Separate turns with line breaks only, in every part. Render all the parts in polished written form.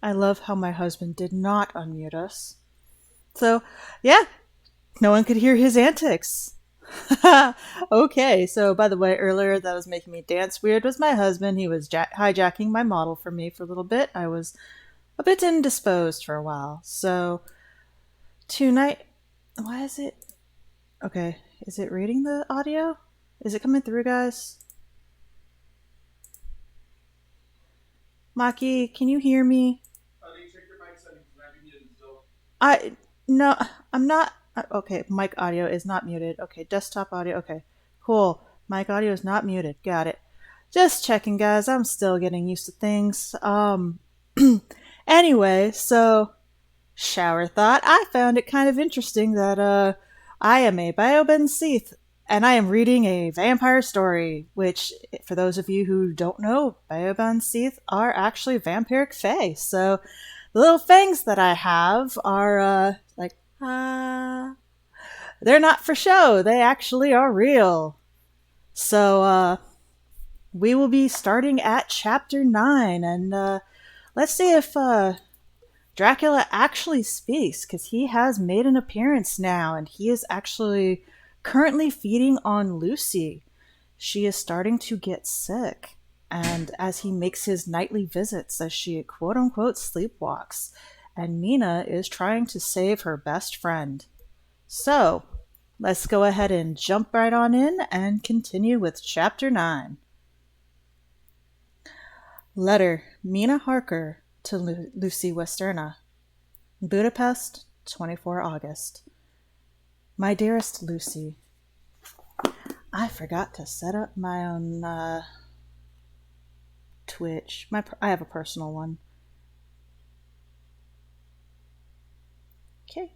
I love how my husband did not unmute us. So, yeah, no one could hear his antics. Okay, so by the way, earlier that was making me dance weird was my husband. He was hijacking my model for me for a little bit. I was a bit indisposed for a while. So, tonight, why is it? Okay, is it reading the audio? Is it coming through, guys? Maki, can you hear me? I no, I'm not. Okay, mic audio is not muted. Okay, desktop audio. Okay, cool. Mic audio is not muted. Got it. Just checking, guys. I'm still getting used to things. Anyway, so shower thought. I found it kind of interesting that I am a Bioben Seath and I am reading a vampire story, which for those of you who don't know, Bioben Seath are actually vampiric fae. So the little fangs that I have are they're not for show. They actually are real. So we will be starting at chapter 9 and let's see if Dracula actually speaks because he has made an appearance now and he is actually currently feeding on Lucy. She is starting to get sick, and as he makes his nightly visits, as she quote unquote sleepwalks, and Mina is trying to save her best friend. So, let's go ahead and jump right on in and continue with chapter 9. Letter Mina Harker to Lucy Westerna. Budapest, 24 August. My dearest Lucy, I forgot to set up my own Twitch. I have a personal one. Okay.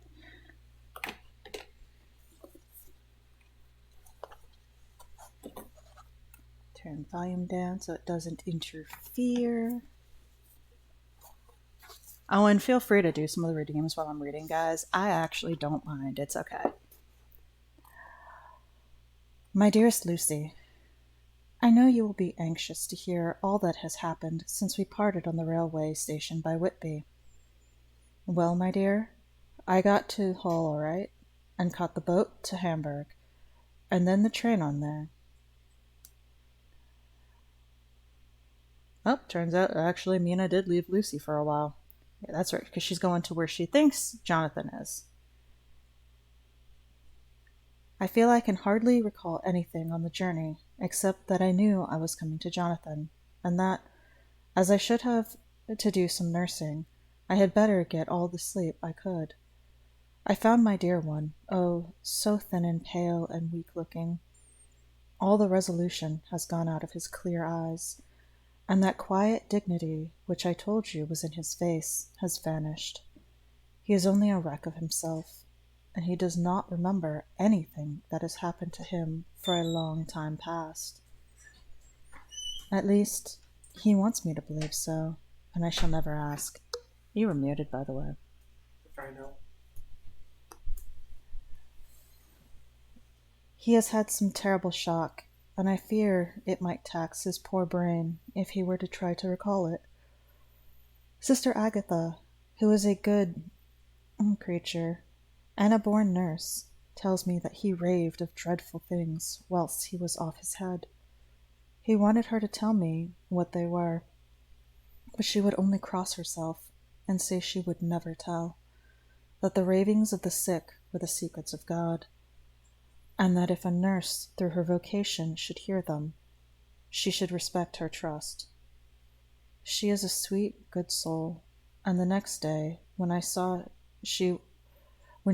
Turn volume down so it doesn't interfere. Oh, and feel free to do some of the redeems while I'm reading, guys. I actually don't mind. It's okay. My dearest Lucy, I know you will be anxious to hear all that has happened since we parted on the railway station by Whitby. Well, my dear, I got to Hull all right, and caught the boat to Hamburg, and then the train on there. Oh, turns out actually Mina did leave Lucy for a while. Yeah, that's right, because she's going to where she thinks Jonathan is. I feel I can hardly recall anything on the journey, except that I knew I was coming to Jonathan, and that, as I should have to do some nursing, I had better get all the sleep I could. I found my dear one, oh, so thin and pale and weak-looking. All the resolution has gone out of his clear eyes, and that quiet dignity which I told you was in his face has vanished. He is only a wreck of himself, and he does not remember anything that has happened to him for a long time past. At least, he wants me to believe so, and I shall never ask. You were muted, by the way.
I know.
He has had some terrible shock, and I fear it might tax his poor brain if he were to try to recall it. Sister Agatha, who is a good creature and a born nurse, tells me that he raved of dreadful things whilst he was off his head. He wanted her to tell me what they were, but she would only cross herself and say she would never tell, that the ravings of the sick were the secrets of God, and that if a nurse through her vocation should hear them, she should respect her trust. She is a sweet, good soul, and the next day, when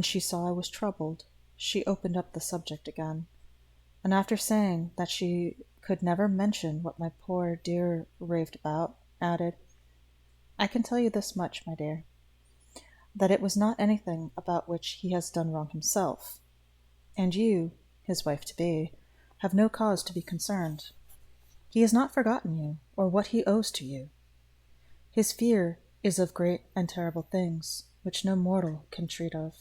she saw I was troubled, she opened up the subject again, and after saying that she could never mention what my poor dear raved about, added, I can tell you this much, my dear, that it was not anything about which he has done wrong himself, and you, his wife-to-be, have no cause to be concerned. He has not forgotten you, or what he owes to you. His fear is of great and terrible things, which no mortal can treat of.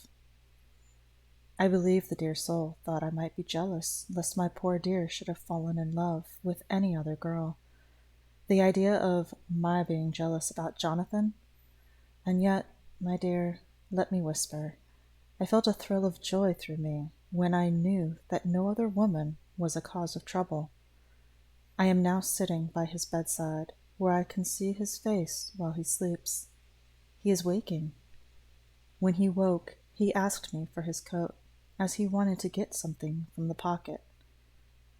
I believe the dear soul thought I might be jealous, lest my poor dear should have fallen in love with any other girl. The idea of my being jealous about Jonathan, And yet, my dear, let me whisper, I felt a thrill of joy through me when I knew that no other woman was a cause of trouble. I am now sitting by his bedside, where I can see his face while he sleeps. He is waking. When he woke, he asked me for his coat, as he wanted to get something from the pocket.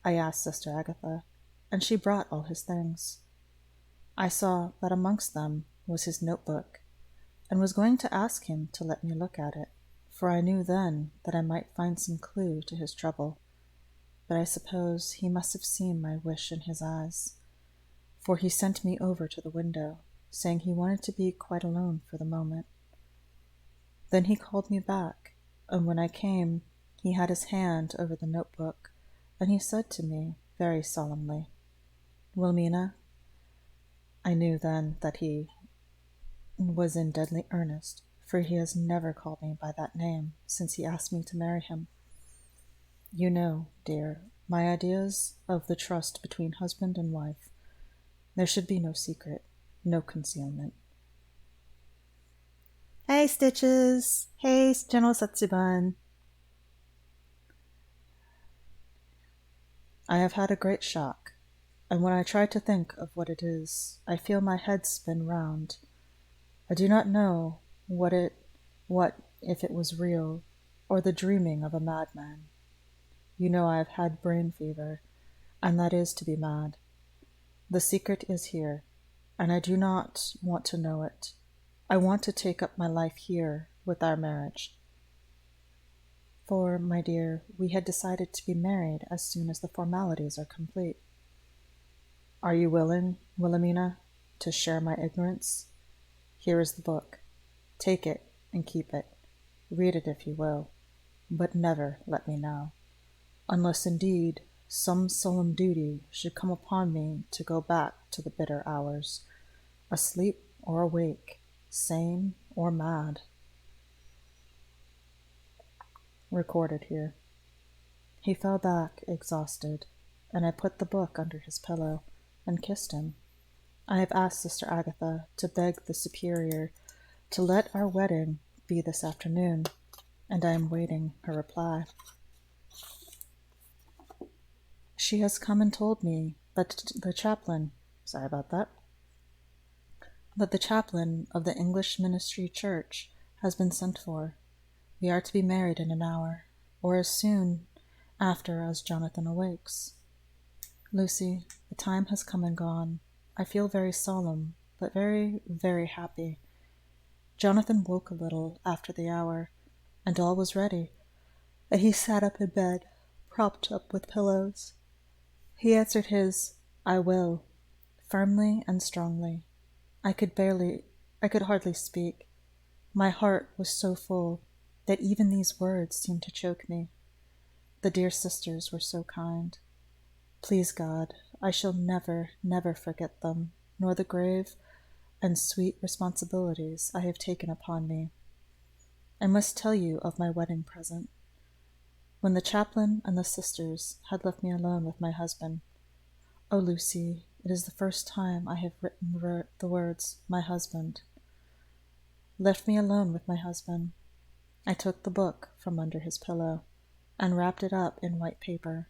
I asked Sister Agatha, and she brought all his things. I saw that amongst them was his notebook, and was going to ask him to let me look at it, for I knew then that I might find some clue to his trouble. But I suppose he must have seen my wish in his eyes, for he sent me over to the window, saying he wanted to be quite alone for the moment. Then he called me back, and when I came, he had his hand over the notebook, and he said to me very solemnly, Wilmina. I knew then that he was in deadly earnest, for he has never called me by that name since he asked me to marry him. You know, dear, my ideas of the trust between husband and wife. There should be no secret, no concealment. Hey, Stitches! Hey, General Setsuban! I have had a great shock, and when I try to think of what it is, I feel my head spin round. I do not know what if it was real, or the dreaming of a madman. You know I have had brain fever, and that is to be mad. The secret is here, and I do not want to know it. I want to take up my life here with our marriage. For, my dear, we had decided to be married as soon as the formalities are complete. Are you willing, Wilhelmina, to share my ignorance? Here is the book. Take it and keep it. Read it if you will, but never let me know, unless indeed some solemn duty should come upon me to go back to the bitter hours, asleep or awake, sane or mad. Recorded here. He fell back exhausted, and I put the book under his pillow and kissed him. I have asked Sister Agatha to beg the Superior to let our wedding be this afternoon, and I am waiting her reply. She has come and told me that the chaplain of the English Ministry Church has been sent for. We are to be married in an hour, or as soon after as Jonathan awakes. Lucy, the time has come and gone. I feel very solemn, but very, very happy. Jonathan woke a little after the hour, and all was ready, and he sat up in bed, propped up with pillows. He answered his "I will" firmly and strongly. I could hardly speak. My heart was so full that even these words seemed to choke me. The dear sisters were so kind. Please God, I shall never, never forget them, nor the grave and sweet responsibilities I have taken upon me. I must tell you of my wedding present. When the chaplain and the sisters had left me alone with my husband, oh, Lucy, it is the first time I have written the words, my husband. Left me alone with my husband. I took the book from under his pillow, and wrapped it up in white paper,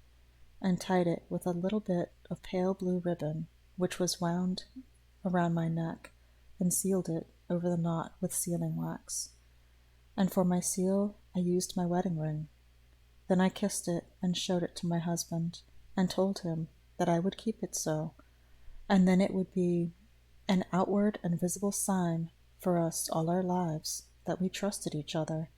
and tied it with a little bit of pale blue ribbon, which was wound around my neck, and sealed it over the knot with sealing wax. And for my seal I used my wedding ring. Then I kissed it and showed it to my husband, and told him that I would keep it so, and then it would be an outward and visible sign for us all our lives that we trusted each other,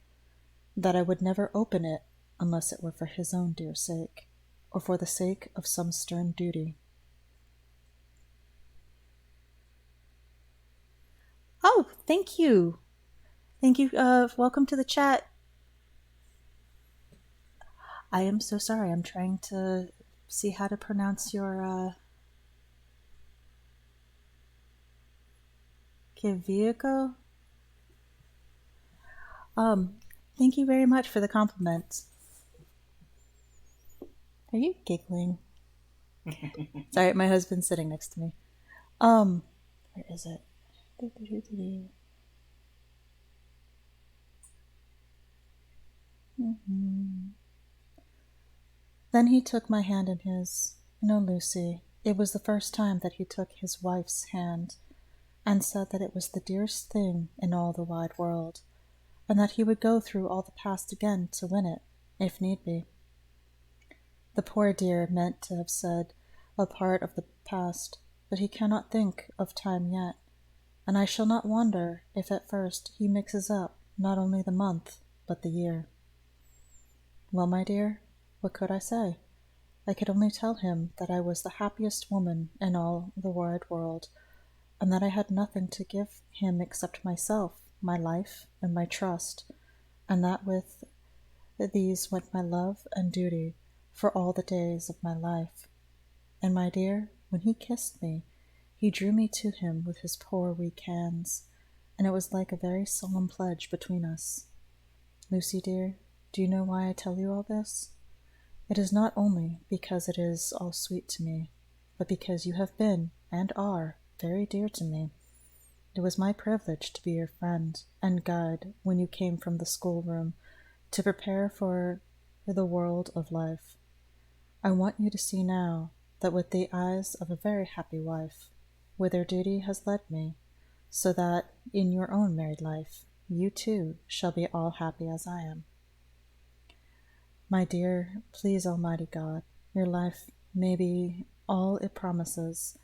that I would never open it unless it were for his own dear sake, or for the sake of some stern duty. Oh, thank you. Thank you. Welcome to the chat. I am so sorry. I'm trying to see how to pronounce your Kiviko. Thank you very much for the compliment. Are you giggling? Sorry, my husband's sitting next to me. Where is it? Mhm. Then he took my hand in his. No, Lucy, it was the first time that he took his wife's hand, and said that it was the dearest thing in all the wide world, and that he would go through all the past again to win it, if need be. The poor dear meant to have said a part of the past, but he cannot think of time yet, and I shall not wonder if at first he mixes up not only the month, but the year. Well, my dear, what could I say? I could only tell him that I was the happiest woman in all the wide world, and that I had nothing to give him except myself, my life, and my trust, and that with these went my love and duty for all the days of my life. And, my dear, when he kissed me, he drew me to him with his poor weak hands, and it was like a very solemn pledge between us. Lucy, dear, do you know why I tell you all this? It is not only because it is all sweet to me, but because you have been, and are, very dear to me. It was my privilege to be your friend and guide when you came from the schoolroom to prepare for the world of life. I want you to see now that with the eyes of a very happy wife, whither duty has led me, so that in your own married life you too shall be all happy as I am. My dear, please Almighty God, your life may be all it promises,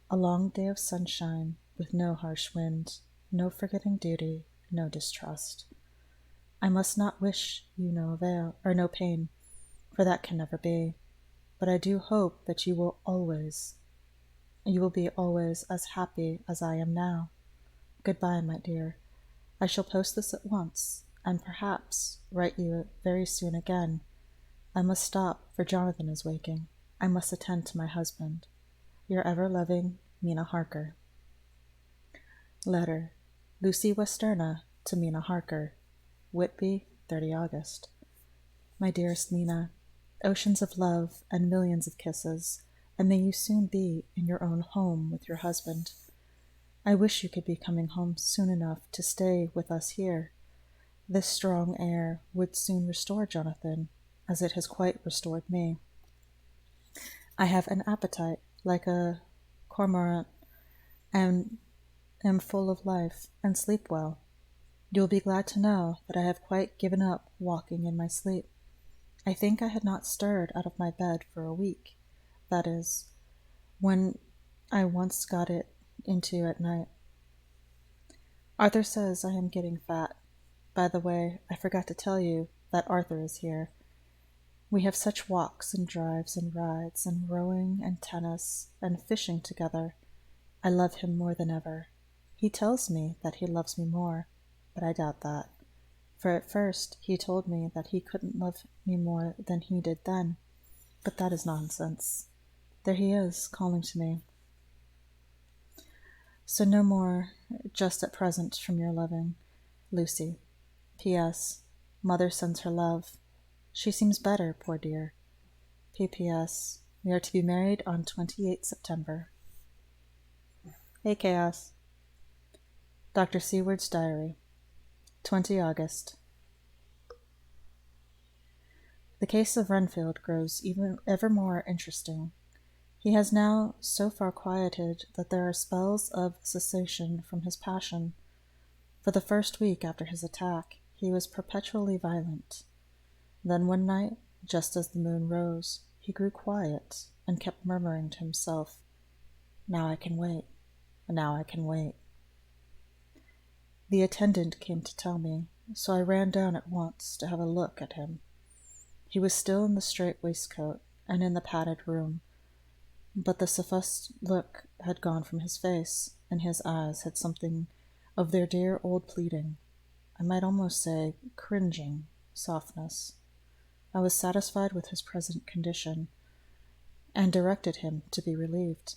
a long day of sunshine with no harsh wind, no forgetting duty, no distrust. I must not wish you no avail or no pain, for that can never be, but I do hope that you will be always as happy as I am now. Goodbye, my dear. I shall post this at once, and perhaps write you very soon again. I must stop, for Jonathan is waking. I must attend to my husband. Your ever-loving Mina Harker. Letter. Lucy Westerna to Mina Harker. Whitby, 30 August. My dearest Mina, oceans of love and millions of kisses, and may you soon be in your own home with your husband. I wish you could be coming home soon enough to stay with us here. This strong air would soon restore Jonathan, as it has quite restored me. I have an appetite like a cormorant, and am full of life, and sleep well. You will be glad to know that I have quite given up walking in my sleep. I think I had not stirred out of my bed for a week, that is, when I once got it into at night. Arthur says I am getting fat. By the way, I forgot to tell you that Arthur is here. We have such walks and drives and rides and rowing and tennis and fishing together. I love him more than ever. He tells me that he loves me more, but I doubt that. For at first he told me that he couldn't love me more than he did then, but that is nonsense. There he is, calling to me. So no more just at present from your loving Lucy. P.S. Mother sends her love. She seems better, poor dear. P.P.S. We are to be married on 28 September. Hey, Chaos. Dr. Seward's Diary, 20 August. The case of Renfield grows ever more interesting. He has now so far quieted that there are spells of cessation from his passion. For the first week after his attack, he was perpetually violent. Then one night, just as the moon rose, he grew quiet and kept murmuring to himself, "Now I can wait, now I can wait." The attendant came to tell me, so I ran down at once to have a look at him. He was still in the strait waistcoat and in the padded room, but the suffused look had gone from his face, and his eyes had something of their dear old pleading, I might almost say cringing, softness. I was satisfied with his present condition, and directed him to be relieved.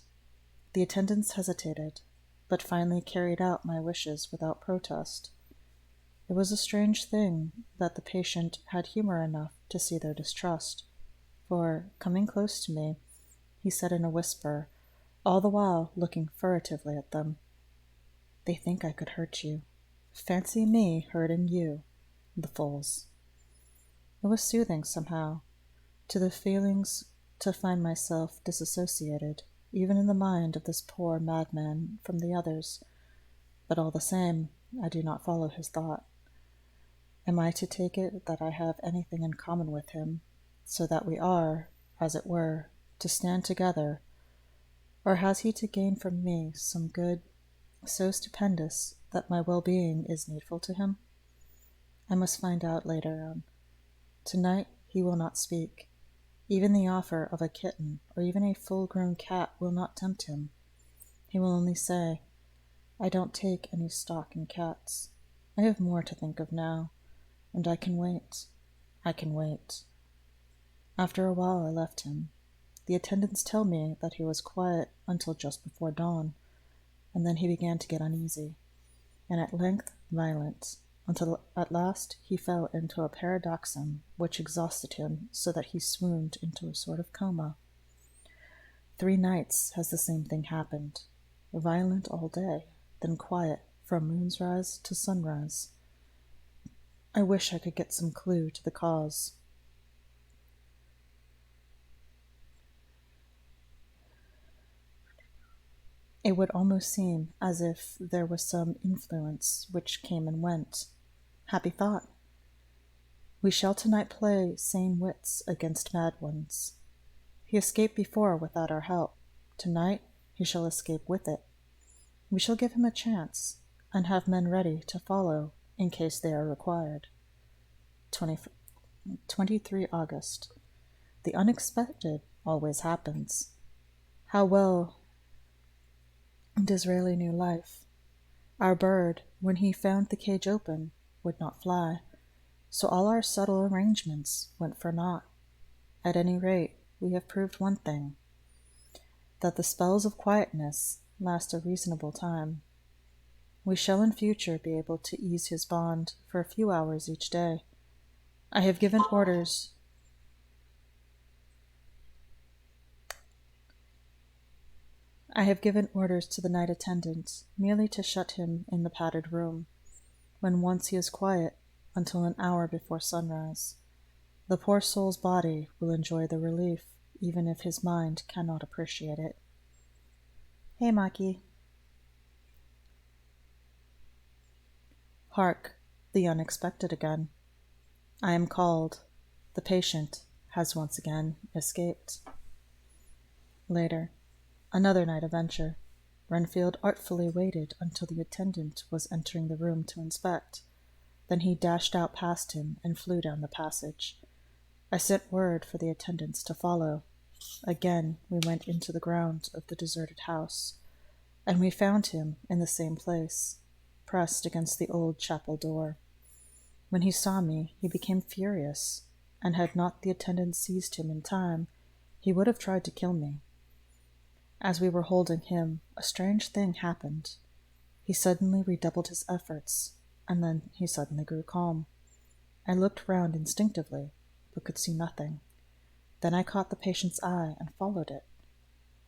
The attendants hesitated, but finally carried out my wishes without protest. It was a strange thing that the patient had humor enough to see their distrust, for, coming close to me, he said in a whisper, all the while looking furtively at them, "They think I could hurt you. Fancy me hurting you, the fools." It was soothing somehow, to the feelings to find myself disassociated, even in the mind of this poor madman, from the others. But all the same, I do not follow his thought. Am I to take it that I have anything in common with him, so that we are, as it were, to stand together, or has he to gain from me some good so stupendous that my well-being is needful to him? I must find out later on. Tonight he will not speak. Even the offer of a kitten or even a full-grown cat will not tempt him. He will only say, "I don't take any stock in cats. I have more to think of now, and I can wait. I can wait." After a while I left him. The attendants tell me that he was quiet until just before dawn, and then he began to get uneasy, and at length violent, until at last he fell into a paradoxum which exhausted him so that he swooned into a sort of coma. 3 nights has the same thing happened, violent all day, then quiet from moon's rise to sunrise. I wish I could get some clue to the cause. It would almost seem as if there was some influence which came and went. Happy thought! We shall tonight play sane wits against mad ones. He escaped before without our help. Tonight he shall escape with it. We shall give him a chance, and have men ready to follow in case they are required. 23 August. The unexpected always happens. How well Disraeli knew life. Our bird, when he found the cage open, would not fly, so all our subtle arrangements went for naught. At any rate, we have proved one thing, that the spells of quietness last a reasonable time. We shall in future be able to ease his bond for a few hours each day. I have given orders to the night attendant merely to shut him in the padded room, when once he is quiet, until an hour before sunrise. The poor soul's body will enjoy the relief, even if his mind cannot appreciate it. Hey, Maki. Hark, the unexpected again. I am called. The patient has once again escaped. Later, another night adventure. Renfield artfully waited until the attendant was entering the room to inspect. Then he dashed out past him and flew down the passage. I sent word for the attendants to follow. Again we went into the grounds of the deserted house, and we found him in the same place, pressed against the old chapel door. When he saw me, he became furious, and had not the attendants seized him in time, he would have tried to kill me. As we were holding him, a strange thing happened. He suddenly redoubled his efforts, and then he suddenly grew calm. I looked round instinctively, but could see nothing. Then I caught the patient's eye and followed it,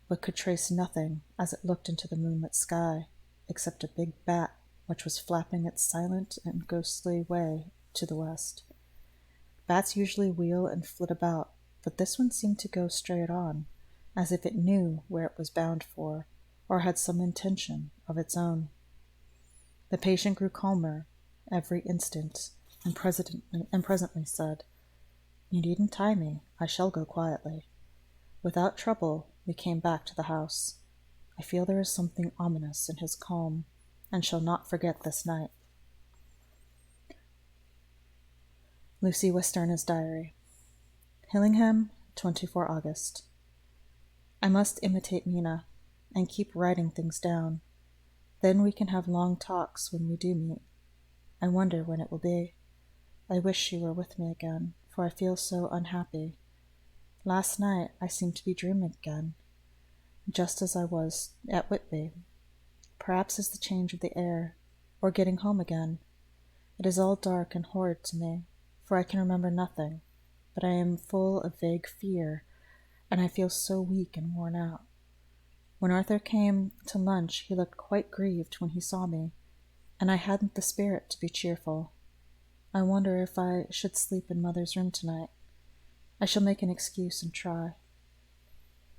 but could trace nothing as it looked into the moonlit sky, except a big bat which was flapping its silent and ghostly way to the west. Bats usually wheel and flit about, but this one seemed to go straight on, as if it knew where it was bound for, or had some intention of its own. The patient grew calmer every instant, and presently said, "You needn't tie me. I shall go quietly." Without trouble, we came back to the house. I feel there is something ominous in his calm, and shall not forget this night. Lucy Westerna's diary. Hillingham, 24 August. I must imitate Mina, and keep writing things down. Then we can have long talks when we do meet. I wonder when it will be. I wish she were with me again, for I feel so unhappy. Last night I seemed to be dreaming again, just as I was at Whitby. Perhaps it's the change of the air, or getting home again. It is all dark and horrid to me, for I can remember nothing, but I am full of vague fear, and I feel so weak and worn out. When Arthur came to lunch, he looked quite grieved when he saw me, and I hadn't the spirit to be cheerful. I wonder if I should sleep in Mother's room tonight. I shall make an excuse and try.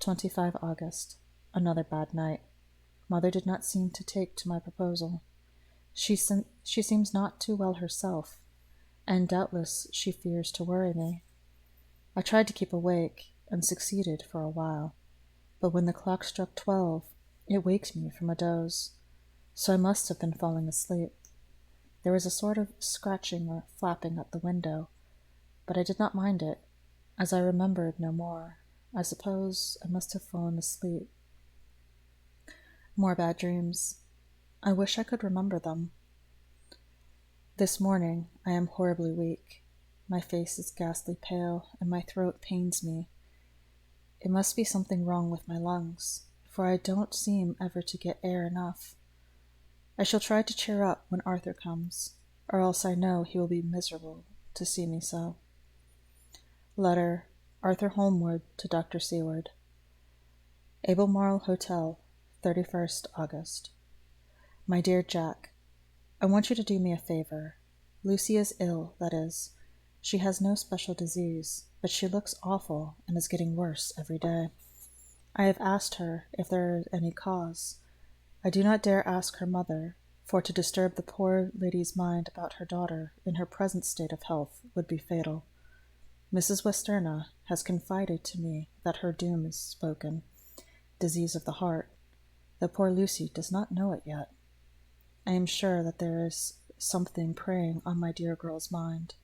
25 August. Another bad night. Mother did not seem to take to my proposal. She seems not too well herself, and doubtless she fears to worry me. I tried to keep awake, and succeeded for a while, but when the clock struck 12, it waked me from a doze, so I must have been falling asleep. There was a sort of scratching or flapping at the window, but I did not mind it, as I remembered no more. I suppose I must have fallen asleep. More bad dreams. I wish I could remember them. This morning I am horribly weak. My face is ghastly pale, and my throat pains me. It must be something wrong with my lungs, for I don't seem ever to get air enough. I shall try to cheer up when Arthur comes, or else I know he will be miserable to see me so. Letter, Arthur Holmwood to Dr. Seward. Albemarle Hotel, 31st August. My dear Jack, I want you to do me a favor. Lucy is ill, that is. She has no special disease, but she looks awful and is getting worse every day. I have asked her if there is any cause. I do not dare ask her mother, for to disturb the poor lady's mind about her daughter in her present state of health would be fatal. Mrs. Westerna has confided to me that her doom is spoken, disease of the heart, though poor Lucy does not know it yet. I am sure that there is something preying on my dear girl's mind.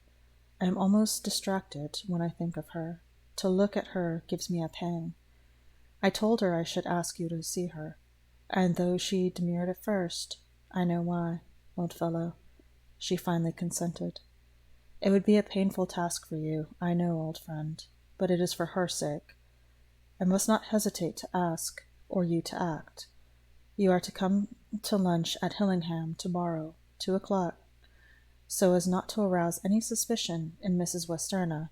I am almost distracted when I think of her. To look at her gives me a pang. I told her I should ask you to see her, and though she demurred at first, I know why, old fellow, she finally consented. It would be a painful task for you, I know, old friend, but it is for her sake. I must not hesitate to ask, or you to act. You are to come to lunch at Hillingham tomorrow, 2 o'clock, so as not to arouse any suspicion in Mrs. Westerna,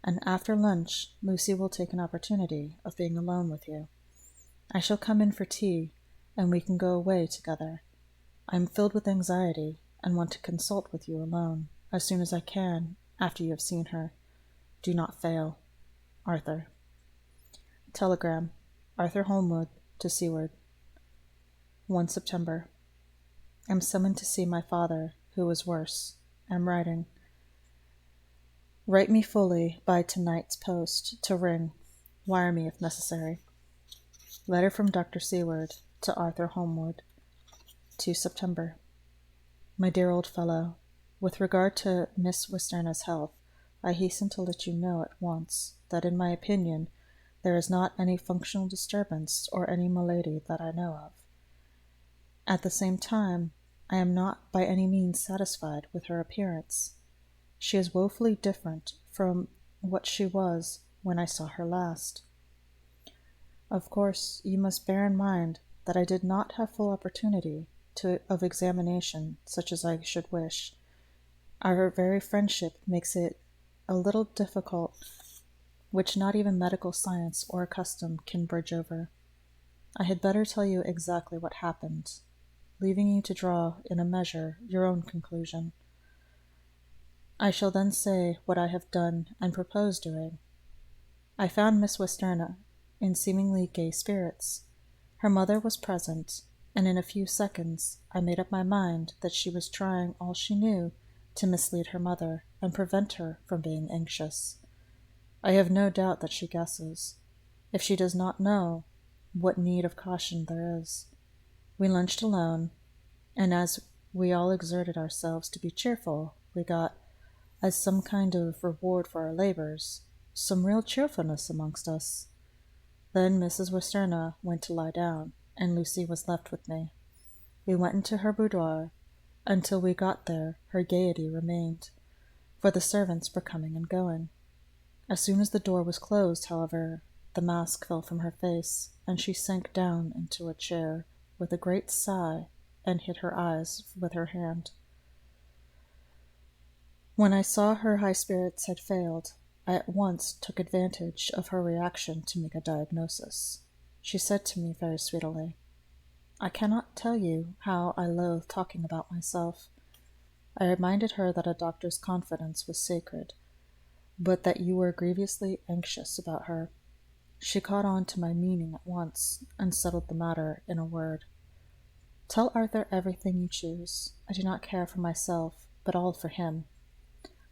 and after lunch Lucy will take an opportunity of being alone with you. I shall come in for tea, and we can go away together. I am filled with anxiety, and want to consult with you alone, as soon as I can, after you have seen her. Do not fail. Arthur. Telegram. Arthur Holmwood to Seward. 1 September. Am summoned to see my father, who is worse. Am writing. Write me fully by tonight's post to ring. Wire me if necessary. Letter from Dr. Seward to Arthur Holmwood. 2 September. My dear old fellow, with regard to Miss Westerna's health, I hasten to let you know at once that in my opinion there is not any functional disturbance or any malady that I know of. At the same time, I am not by any means satisfied with her appearance. She is woefully different from what she was when I saw her last. Of course, you must bear in mind that I did not have full opportunity of examination such as I should wish. Our very friendship makes it a little difficult, which not even medical science or custom can bridge over. I had better tell you exactly what happened, leaving you to draw, in a measure, your own conclusion. I shall then say what I have done and propose doing. I found Miss Westerna in seemingly gay spirits. Her mother was present, and in a few seconds I made up my mind that she was trying all she knew to mislead her mother and prevent her from being anxious. I have no doubt that she guesses. If she does not know, what need of caution there is. We lunched alone, and as we all exerted ourselves to be cheerful, we got, as some kind of reward for our labors, some real cheerfulness amongst us. Then Mrs. Westerna went to lie down, and Lucy was left with me. We went into her boudoir. Until we got there, her gaiety remained, for the servants were coming and going. As soon as the door was closed, however, the mask fell from her face, and she sank down into a chair with a great sigh and hid her eyes with her hand. When I saw her high spirits had failed, I at once took advantage of her reaction to make a diagnosis. She said to me very sweetly, "I cannot tell you how I loathe talking about myself. I reminded her that a doctor's confidence was sacred, but that you were grievously anxious about her. She caught on to my meaning at once, and settled the matter in a word. Tell Arthur everything you choose. I do not care for myself, but all for him.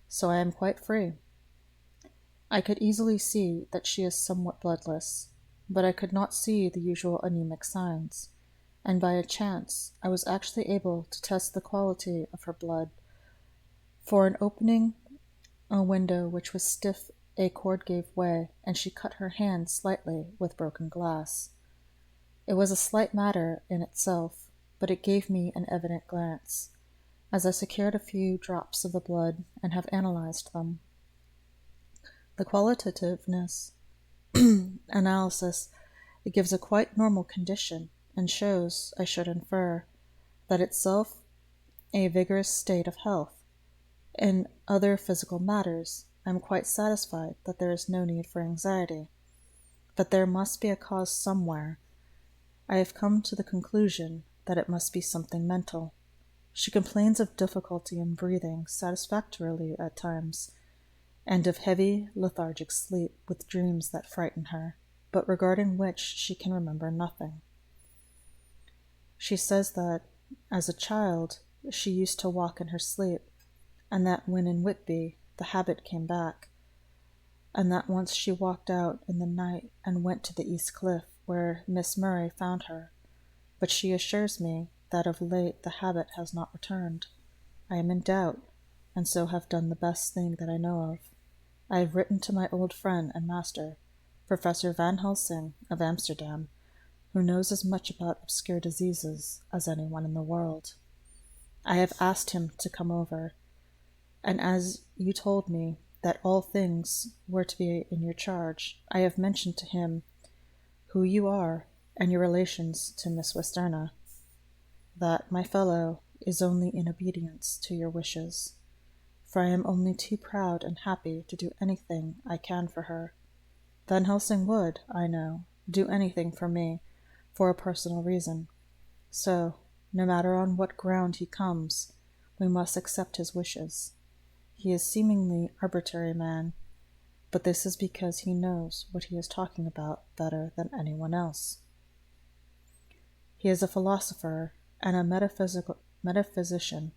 So I am quite free. I could easily see that she is somewhat bloodless, but I could not see the usual anemic signs, and by a chance I was actually able to test the quality of her blood. For an opening a window which was stiff a cord gave way, and she cut her hand slightly with broken glass. It was a slight matter in itself, but it gave me an evident glance, as I secured a few drops of the blood and have analyzed them. The qualitativeness analysis gives a quite normal condition, and shows, I should infer, that itself a vigorous state of health. In other physical matters, I am quite satisfied that there is no need for anxiety. But there must be a cause somewhere. I have come to the conclusion that it must be something mental. She complains of difficulty in breathing satisfactorily at times, and of heavy, lethargic sleep with dreams that frighten her, but regarding which she can remember nothing. She says that, as a child, she used to walk in her sleep, and that when in Whitby the habit came back, and that once she walked out in the night and went to the East Cliff where Miss Murray found her, but she assures me that of late the habit has not returned. I am in doubt, and so have done the best thing that I know of. I have written to my old friend and master, Professor Van Helsing of Amsterdam, who knows as much about obscure diseases as anyone in the world. I have asked him to come over, and as you told me that all things were to be in your charge, I have mentioned to him who you are and your relations to Miss Westerna. That, my fellow, is only in obedience to your wishes, for I am only too proud and happy to do anything I can for her. Van Helsing would, I know, do anything for me, for a personal reason. So, no matter on what ground he comes, we must accept his wishes. He is seemingly arbitrary man, but this is because he knows what he is talking about better than anyone else. He is a philosopher and a metaphysician,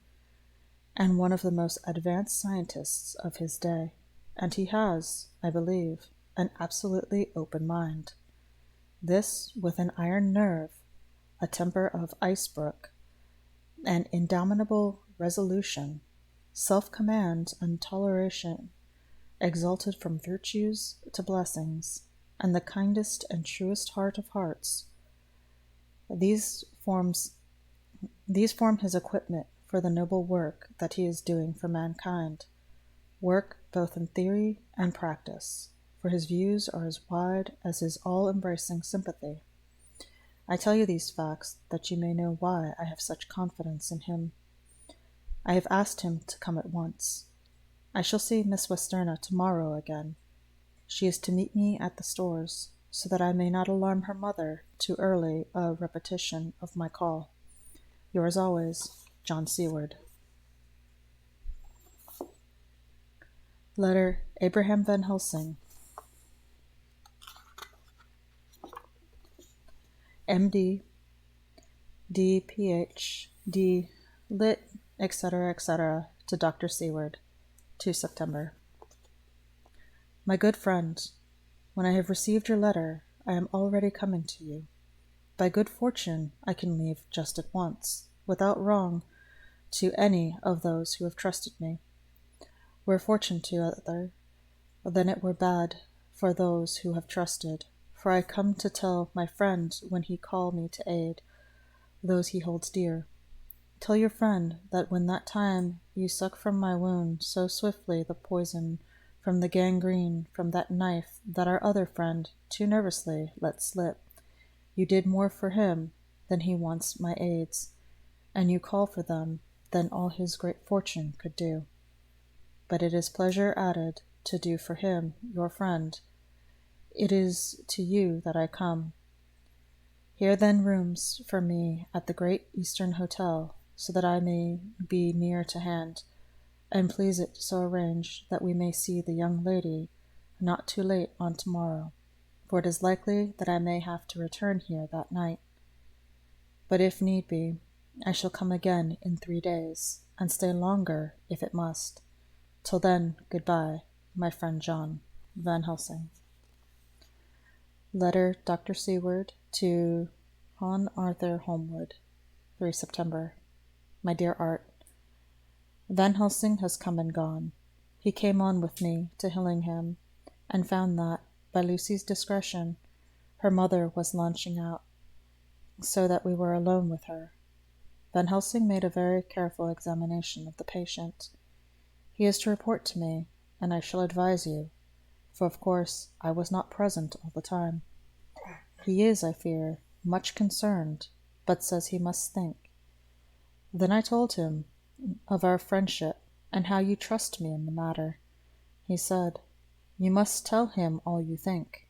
and one of the most advanced scientists of his day, and he has, I believe, an absolutely open mind. This, with an iron nerve, a temper of ice-brook, an indomitable resolution, self-command and toleration, exalted from virtues to blessings, and the kindest and truest heart of hearts. These form his equipment for the noble work that he is doing for mankind, work both in theory and practice, for his views are as wide as his all-embracing sympathy. I tell you these facts that you may know why I have such confidence in him. I have asked him to come at once. I shall see Miss Westerna tomorrow again. She is to meet me at the stores, so that I may not alarm her mother too early a repetition of my call. Yours always, John Seward. Letter Abraham Van Helsing, M.D., D.Ph.D., Lit., etc., to Dr. Seward, 2 September. My good friend, when I have received your letter, I am already coming to you. By good fortune, I can leave just at once, without wrong to any of those who have trusted me. Were fortune to other, then it were bad for those who have trusted, for I come to tell my friend when he call me to aid those he holds dear. Tell your friend that when that time you suck from my wound so swiftly the poison from the gangrene from that knife that our other friend too nervously let slip, you did more for him than he wants my aids, and you call for them than all his great fortune could do. But it is pleasure added to do for him, your friend. It is to you that I come. Here then rooms for me at the Great Eastern Hotel, so that I may be near to hand, and please it so arrange that we may see the young lady not too late on tomorrow, for it is likely that I may have to return here that night. But if need be, I shall come again in 3 days, and stay longer if it must. Till then, good-bye, my friend John. Van Helsing. Letter Dr. Seward to Hon Arthur Holmwood, 3 September. My dear Art, Van Helsing has come and gone. He came on with me to Hillingham, and found that, by Lucy's discretion, her mother was launching out, so that we were alone with her. Van Helsing made a very careful examination of the patient. He is to report to me, and I shall advise you, for of course I was not present all the time. He is, I fear, much concerned, but says he must think. Then I told him of our friendship, and how you trust me in the matter. He said, "You must tell him all you think.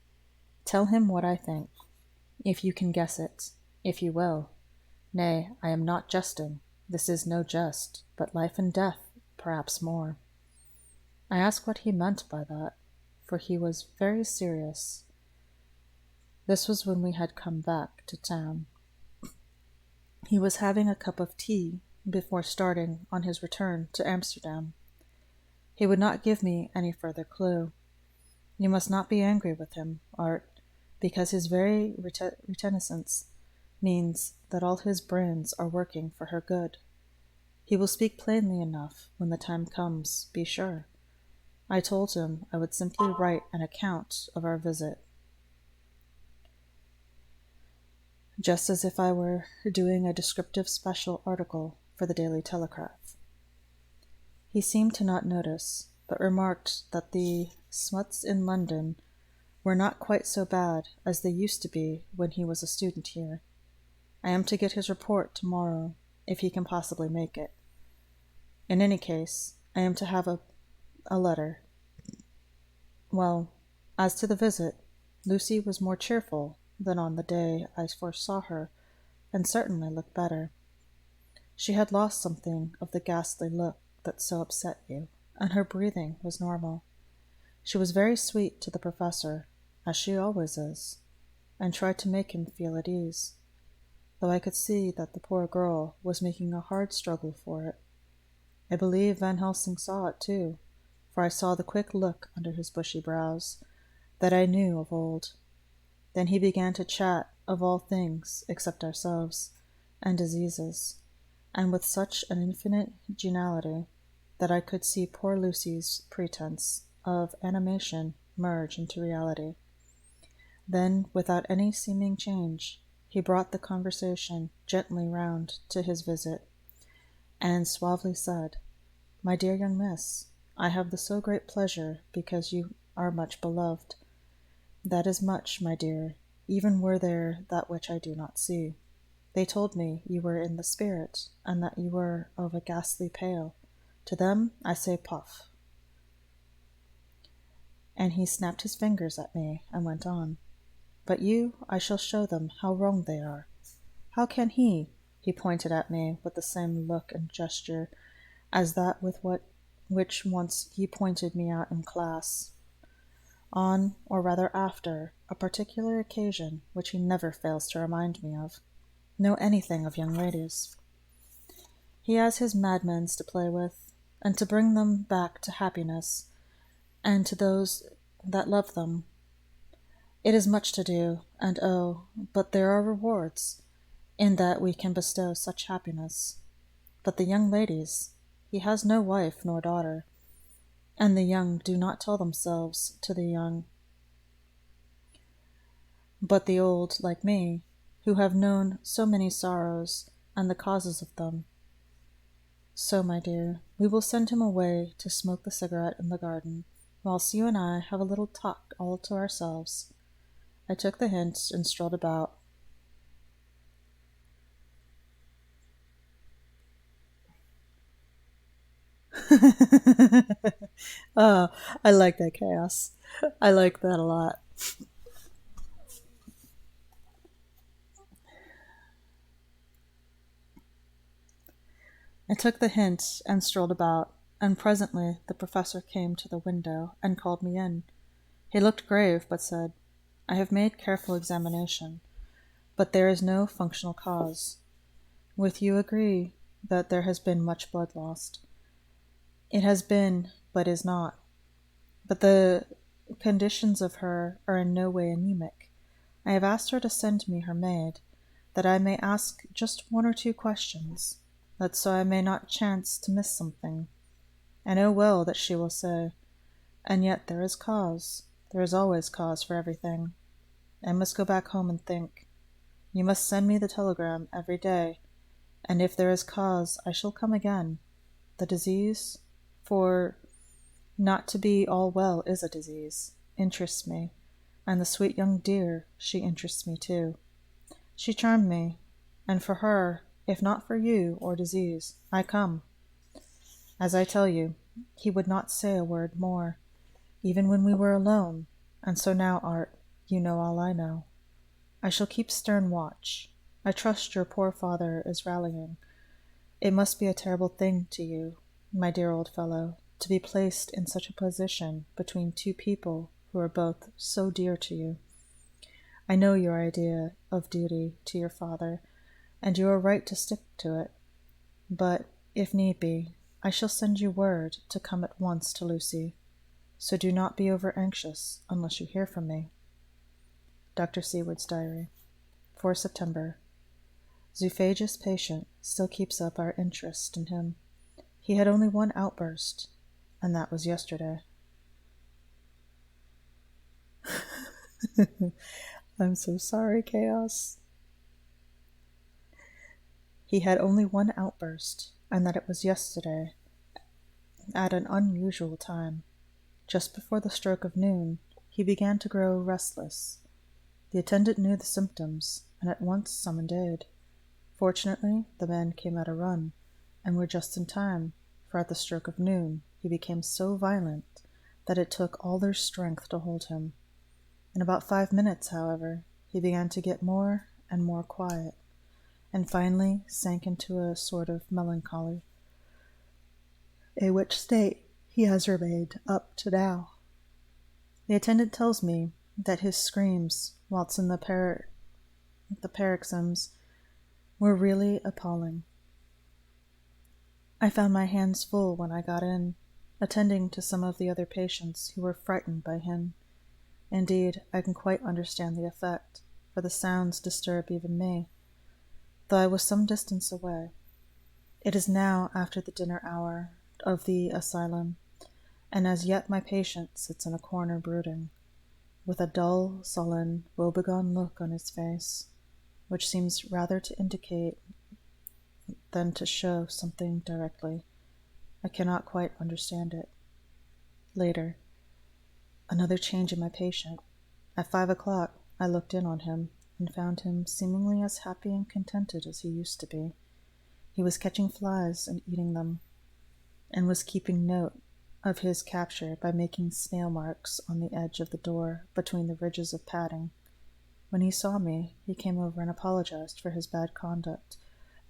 Tell him what I think, if you can guess it, if you will. Nay, I am not jesting. This is no jest, but life and death, perhaps more." I asked what he meant by that, for he was very serious. This was when we had come back to town. He was having a cup of tea before starting on his return to Amsterdam. He would not give me any further clue. You must not be angry with him, Art, because his very reticence means that all his brains are working for her good. He will speak plainly enough when the time comes, be sure. I told him I would simply write an account of our visit, just as if I were doing a descriptive special article for the Daily Telegraph. He seemed to not notice, but remarked that the smuts in London were not quite so bad as they used to be when he was a student here. I am to get his report tomorrow, if he can possibly make it. In any case, I am to have a letter. Well, as to the visit, Lucy was more cheerful than on the day I first saw her, and certainly looked better. She had lost something of the ghastly look that so upset you, and her breathing was normal. She was very sweet to the professor, as she always is, and tried to make him feel at ease, though I could see that the poor girl was making a hard struggle for it. I believe Van Helsing saw it too, for I saw the quick look under his bushy brows that I knew of old. Then he began to chat of all things except ourselves, and diseases, and with such an infinite geniality that I could see poor Lucy's pretence of animation merge into reality. Then, without any seeming change, he brought the conversation gently round to his visit, and suavely said, "My dear young miss, I have the so great pleasure because you are much beloved. That is much, my dear, even were there that which I do not see. They told me you were in the spirit, and that you were of a ghastly pale. To them I say puff." And he snapped his fingers at me and went on. "But you, I shall show them how wrong they are. How can he pointed at me with the same look and gesture as that with which once he pointed me out in class, on, or rather after, a particular occasion which he never fails to remind me of, know anything of young ladies. He has his madmens to play with, and to bring them back to happiness, and to those that love them. It is much to do, and oh, but there are rewards, in that we can bestow such happiness. But the young ladies, he has no wife nor daughter, and the young do not tell themselves to the young, but the old, like me, who have known so many sorrows and the causes of them. So, my dear, we will send him away to smoke the cigarette in the garden, whilst you and I have a little talk all to ourselves." I took the hint and strolled about. Oh, I like that chaos. I like that a lot. I took the hint and strolled about, and presently the professor came to the window and called me in. He looked grave, but said, "I have made careful examination, but there is no functional cause. With you agree that there has been much blood lost. It has been, but is not. But the conditions of her are in no way anemic. I have asked her to send me her maid, that I may ask just one or two questions, that so I may not chance to miss something. I know well that she will say, 'And yet there is cause. There is always cause for everything. I must go back home and think. You must send me the telegram every day, and if there is cause I shall come again. The disease, for not to be all well is a disease, interests me, and the sweet young dear, she interests me too. She charmed me, and for her, if not for you or disease, I come. As I tell you, he would not say a word more, even when we were alone, and so now, Art, you know all I know. I shall keep stern watch. I trust your poor father is rallying. It must be a terrible thing to you, my dear old fellow, to be placed in such a position between two people who are both so dear to you. I know your idea of duty to your father, and you are right to stick to it. But, if need be, I shall send you word to come at once to Lucy. So do not be over anxious unless you hear from me. Dr. Seward's Diary, 4 September. Zoophagus patient still keeps up our interest in him. He had only one outburst, and that was yesterday. I'm so sorry, Chaos. He had only one outburst, and that it was yesterday, at an unusual time. Just before the stroke of noon, he began to grow restless. The attendant knew the symptoms, and at once summoned aid. Fortunately, the men came at a run, and were just in time, for at the stroke of noon he became so violent that it took all their strength to hold him. In about 5 minutes, however, he began to get more and more quiet, and finally sank into a sort of melancholy, in which state he has remained up to now. The attendant tells me that his screams, whilst in the paroxysms, were really appalling. I found my hands full when I got in, attending to some of the other patients who were frightened by him. Indeed, I can quite understand the effect, for the sounds disturb even me, though I was some distance away. It is now after the dinner hour of the asylum, and as yet my patient sits in a corner brooding, with a dull, sullen, woebegone look on his face, which seems rather to indicate than to show something directly. I cannot quite understand it. Later, another change in my patient. At 5 o'clock, I looked in on him, and found him seemingly as happy and contented as he used to be. He was catching flies and eating them, and was keeping note of his capture by making snail marks on the edge of the door between the ridges of padding. When he saw me, he came over and apologized for his bad conduct,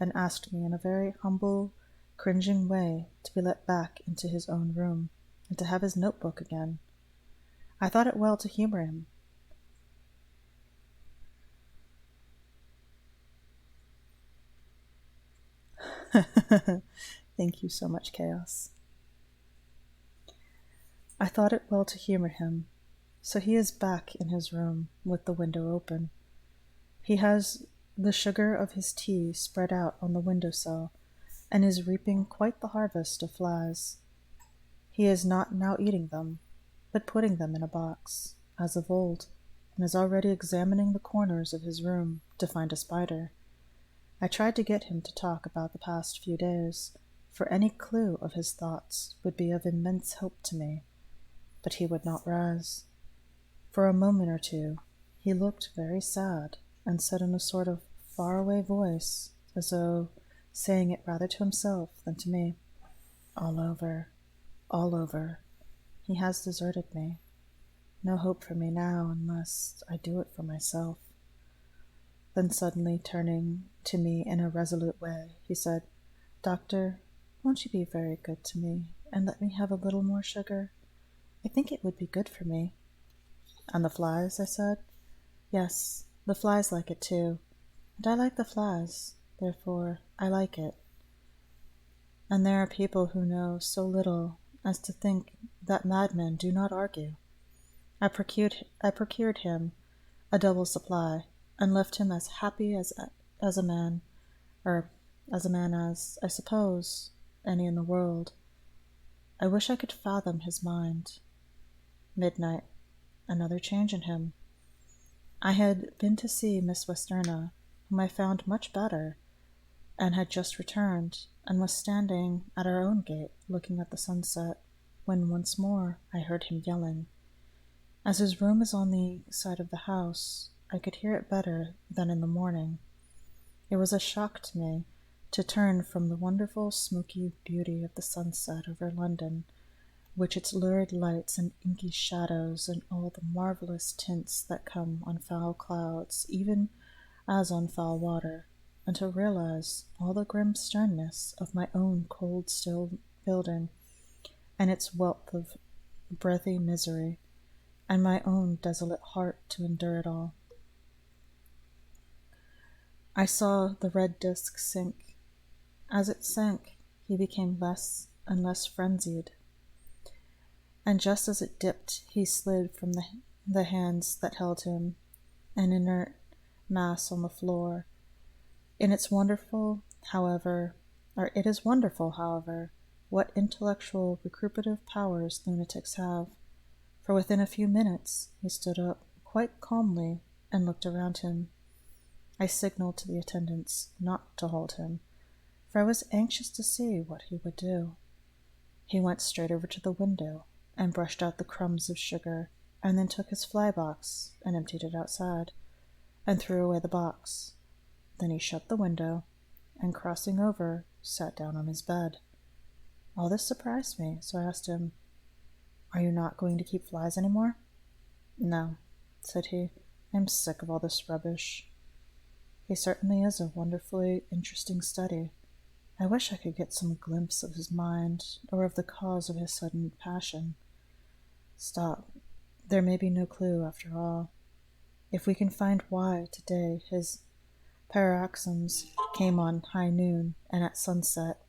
and asked me in a very humble, cringing way to be let back into his own room, and to have his notebook again. I thought it well to humor him. Thank you so much, Chaos. I thought it well to humor him, so he is back in his room with the window open. He has the sugar of his tea spread out on the window-sill, and is reaping quite the harvest of flies. He is not now eating them, but putting them in a box, as of old, and is already examining the corners of his room to find a spider. I tried to get him to talk about the past few days, for any clue of his thoughts would be of immense help to me, but he would not rise. For a moment or two he looked very sad, and said in a sort of far-away voice, as though saying it rather to himself than to me, "All over, all over. He has deserted me. No hope for me now unless I do it for myself." Then suddenly turning to me in a resolute way, he said, "Doctor, Won't you be very good to me and let me have a little more sugar? I think it would be good for me. And the flies, I said. Yes, the flies like it too. And I like the flies, therefore I like it. And there are people who know so little as to think that madmen do not argue. I procured him a double supply, and left him as happy as a man, or as a man as, I suppose, any in the world. I wish I could fathom his mind. Midnight. Another change in him. I had been to see Miss Westerna, whom I found much better, and had just returned, and was standing at our own gate looking at the sunset, when once more I heard him yelling. As his room is on the side of the house, I could hear it better than in the morning. It was a shock to me to turn from the wonderful smoky beauty of the sunset over London, which its lurid lights and inky shadows and all the marvellous tints that come on foul clouds, even as on foul water, and to realize all the grim sternness of my own cold, still building, and its wealth of breathy misery, and my own desolate heart to endure it all. I saw the red disk sink. As it sank, he became less and less frenzied, and just as it dipped, he slid from the hands that held him, an inert mass on the floor. It is wonderful, however, what intellectual recuperative powers lunatics have. For within a few minutes he stood up, quite calmly, and looked around him. I signaled to the attendants not to hold him, for I was anxious to see what he would do. He went straight over to the window, and brushed out the crumbs of sugar, and then took his fly box, and emptied it outside, and threw away the box. Then he shut the window, and crossing over, sat down on his bed. All this surprised me, so I asked him, "Are you not going to keep flies any more?" "No," said he. "I'm sick of all this rubbish." He certainly is a wonderfully interesting study. I wish I could get some glimpse of his mind, or of the cause of his sudden passion. Stop. There may be no clue, after all. If we can find why, today, his paroxysms came on high noon and at sunset,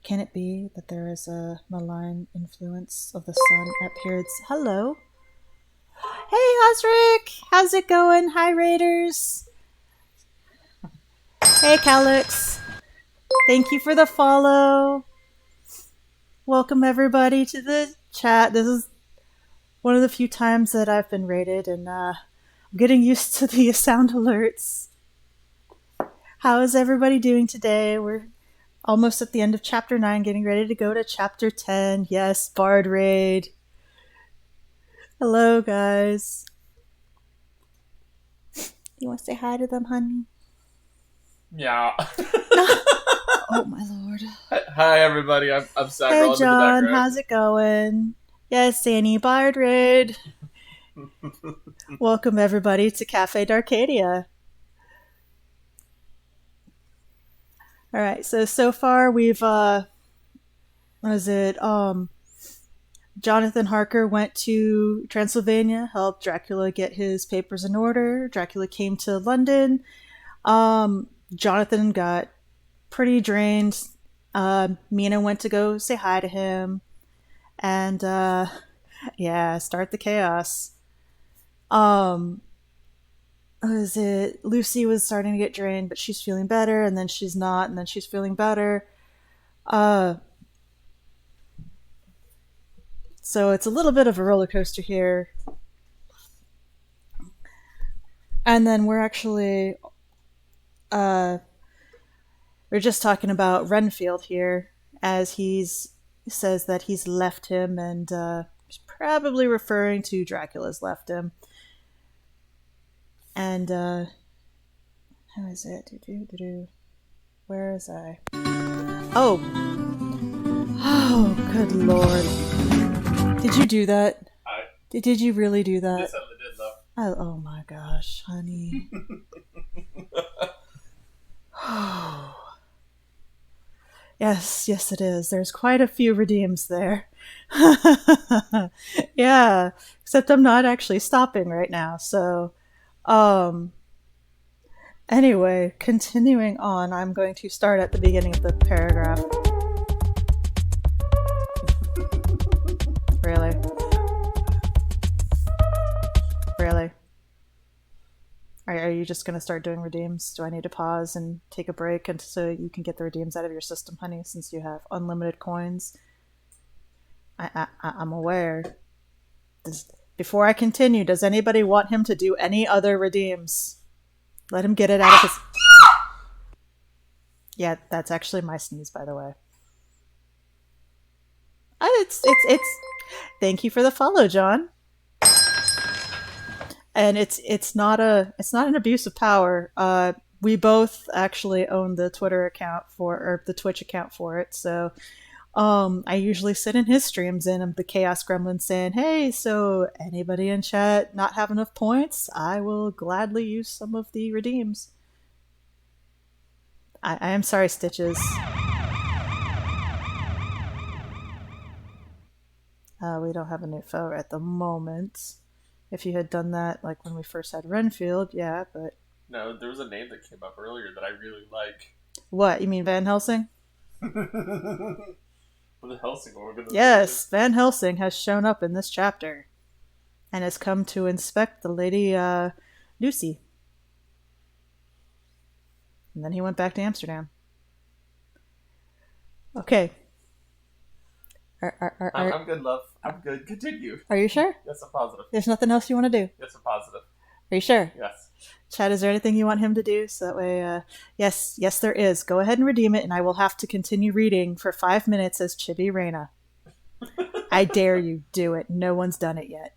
can it be that there is a malign influence of the sun at periods? Hello. Hey, Osric. How's it going? Hi, Raiders. Hey, Calix. Thank you for the follow. Welcome, everybody, to the chat. This is one of the few times that I've been raided, and I'm getting used to the sound alerts. How is everybody doing today? We're almost at the end of chapter 9, getting ready to go to chapter 10. Yes, Bard Raid. Hello, guys. You want to say hi to them, honey?
Yeah.
Oh, my lord.
Hi, everybody. I'm Zach.
Hey, John. How's it going? Yes, Annie, Bard Raid. Welcome, everybody, to Cafe Darcadia. All right, so far we've Jonathan Harker went to Transylvania, helped Dracula get his papers in order. Dracula came to London. Jonathan got pretty drained. Mina went to go say hi to him, and start the chaos. Lucy was starting to get drained, but she's feeling better, and then she's not, and then she's feeling better. So it's a little bit of a roller coaster here. And then we're actually we're just talking about Renfield here, as he says that he's left him, and he's probably referring to Dracula's left him. And how is it? Where is I? Oh, good lord! Did you do that? Did you really do that?
Yes, I did, though.
Oh my gosh, honey. Yes, yes, it is. There's quite a few redeems there. Yeah, except I'm not actually stopping right now. So, um, anyway, continuing on, I'm going to start at the beginning of the paragraph. Really? Really? Are you just going to start doing redeems? Do I need to pause and take a break and so you can get the redeems out of your system, honey, since you have unlimited coins? I'm aware. Before I continue, does anybody want him to do any other redeems? Let him get it out of his... Yeah, that's actually my sneeze, by the way. It's. Thank you for the follow, John. And it's not an abuse of power. We both actually own the Twitter account or the Twitch account for it, so I usually sit in his streams and I'm the Chaos Gremlin saying, "Hey, so anybody in chat not have enough points? I will gladly use some of the redeems." I am sorry, Stitches. We don't have a new foe at the moment. If you had done that, like when we first had Renfield, yeah, but...
No, there was a name that came up earlier that I really like.
What, you mean Van Helsing?
For the Helsing organization.
Yes, Van Helsing has shown up in this chapter and has come to inspect the Lady Lucy. And then he went back to Amsterdam. Okay.
I'm good, love. I'm good. Continue.
Are you sure?
Yes, I'm positive.
There's nothing else you want to do?
Yes, I'm positive.
Are you sure?
Yes.
Chad, is there anything you want him to do? So that way, yes, there is. Go ahead and redeem it, and I will have to continue reading for 5 minutes as Chibi Reina. I dare you, do it. No one's done it yet.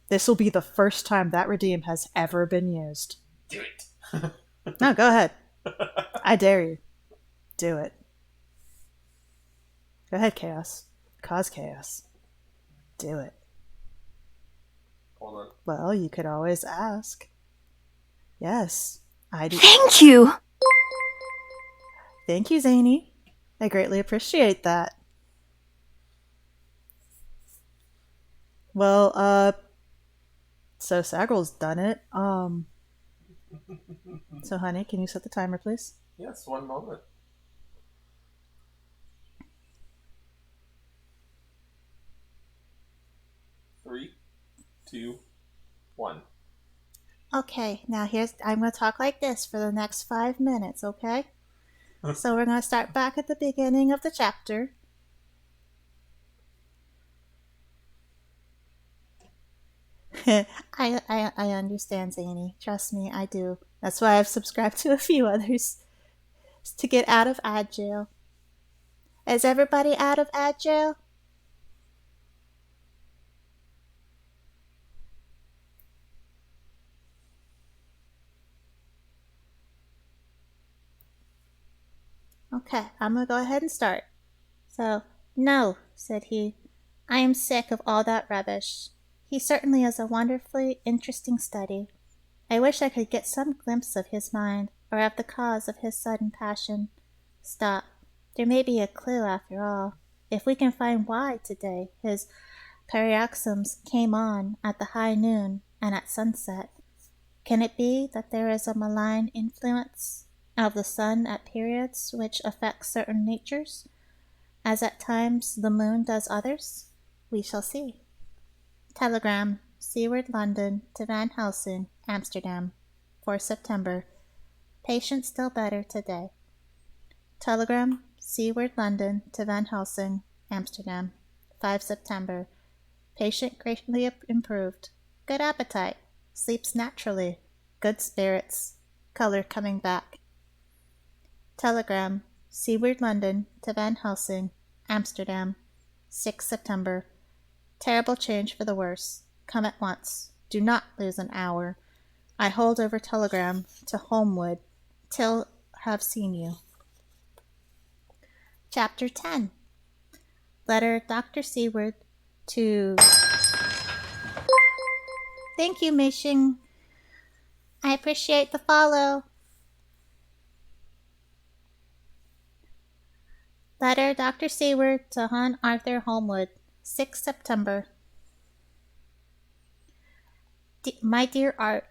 This will be the first time that redeem has ever been used.
Do it.
No, go ahead. I dare you. Do it. Go ahead, Chaos. Cause chaos. Do it.
Hold on.
Well, you could always ask. Yes, I do.
Thank you!
Thank you, Zany. I greatly appreciate that. Well, so Sagral's done it. So honey, can you set the timer, please?
Yes, one moment. Three, two, one.
Okay, now I'm going to talk like this for the next 5 minutes, okay? So we're going to start back at the beginning of the chapter. I understand, Zany. Trust me, I do. That's why I've subscribed to a few others. To get out of ad jail. Is everybody out of ad jail? Okay, I'm going to go ahead and start. So, no, said he. I am sick of all that rubbish. He certainly is a wonderfully interesting study. I wish I could get some glimpse of his mind, or of the cause of his sudden passion. Stop. There may be a clue after all. If we can find why today his paroxysms came on at the high noon and at sunset, can it be that there is a malign influence of the sun at periods which affects certain natures, as at times the moon does others? We shall see. Telegram, Seaward London to Van Helsing, Amsterdam, 4 September. Patient still better today. Telegram, Seaward London to Van Helsing, Amsterdam, 5 September. Patient greatly improved. Good appetite. Sleeps naturally. Good spirits. Color coming back. Telegram, Seaward London to Van Helsing, Amsterdam, 6 September. Terrible change for the worse. Come at once. Do not lose an hour. I hold over telegram to Holmwood till have seen you. Chapter 10. Letter Dr. Seward to... Thank you, Mei-Xing. I appreciate the follow. Letter Dr. Seward to Hon Arthur Holmwood, 6 September. My dear Art,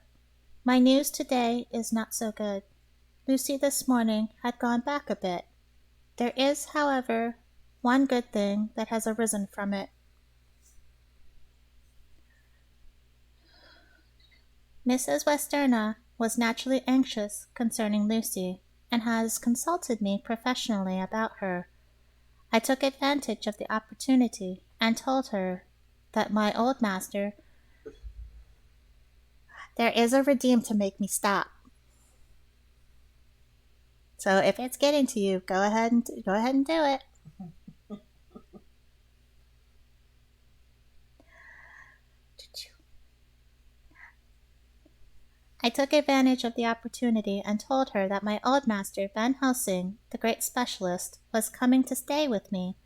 my news today is not so good. Lucy this morning had gone back a bit. There is, however, one good thing that has arisen from it. Mrs. Westerna was naturally anxious concerning Lucy, and has consulted me professionally about her. I took advantage of the opportunity and told her that my old master. There is a redeem to make me stop. So if it's getting to you, go ahead and do it. I took advantage of the opportunity and told her that my old master, Van Helsing, the great specialist, was coming to stay with me,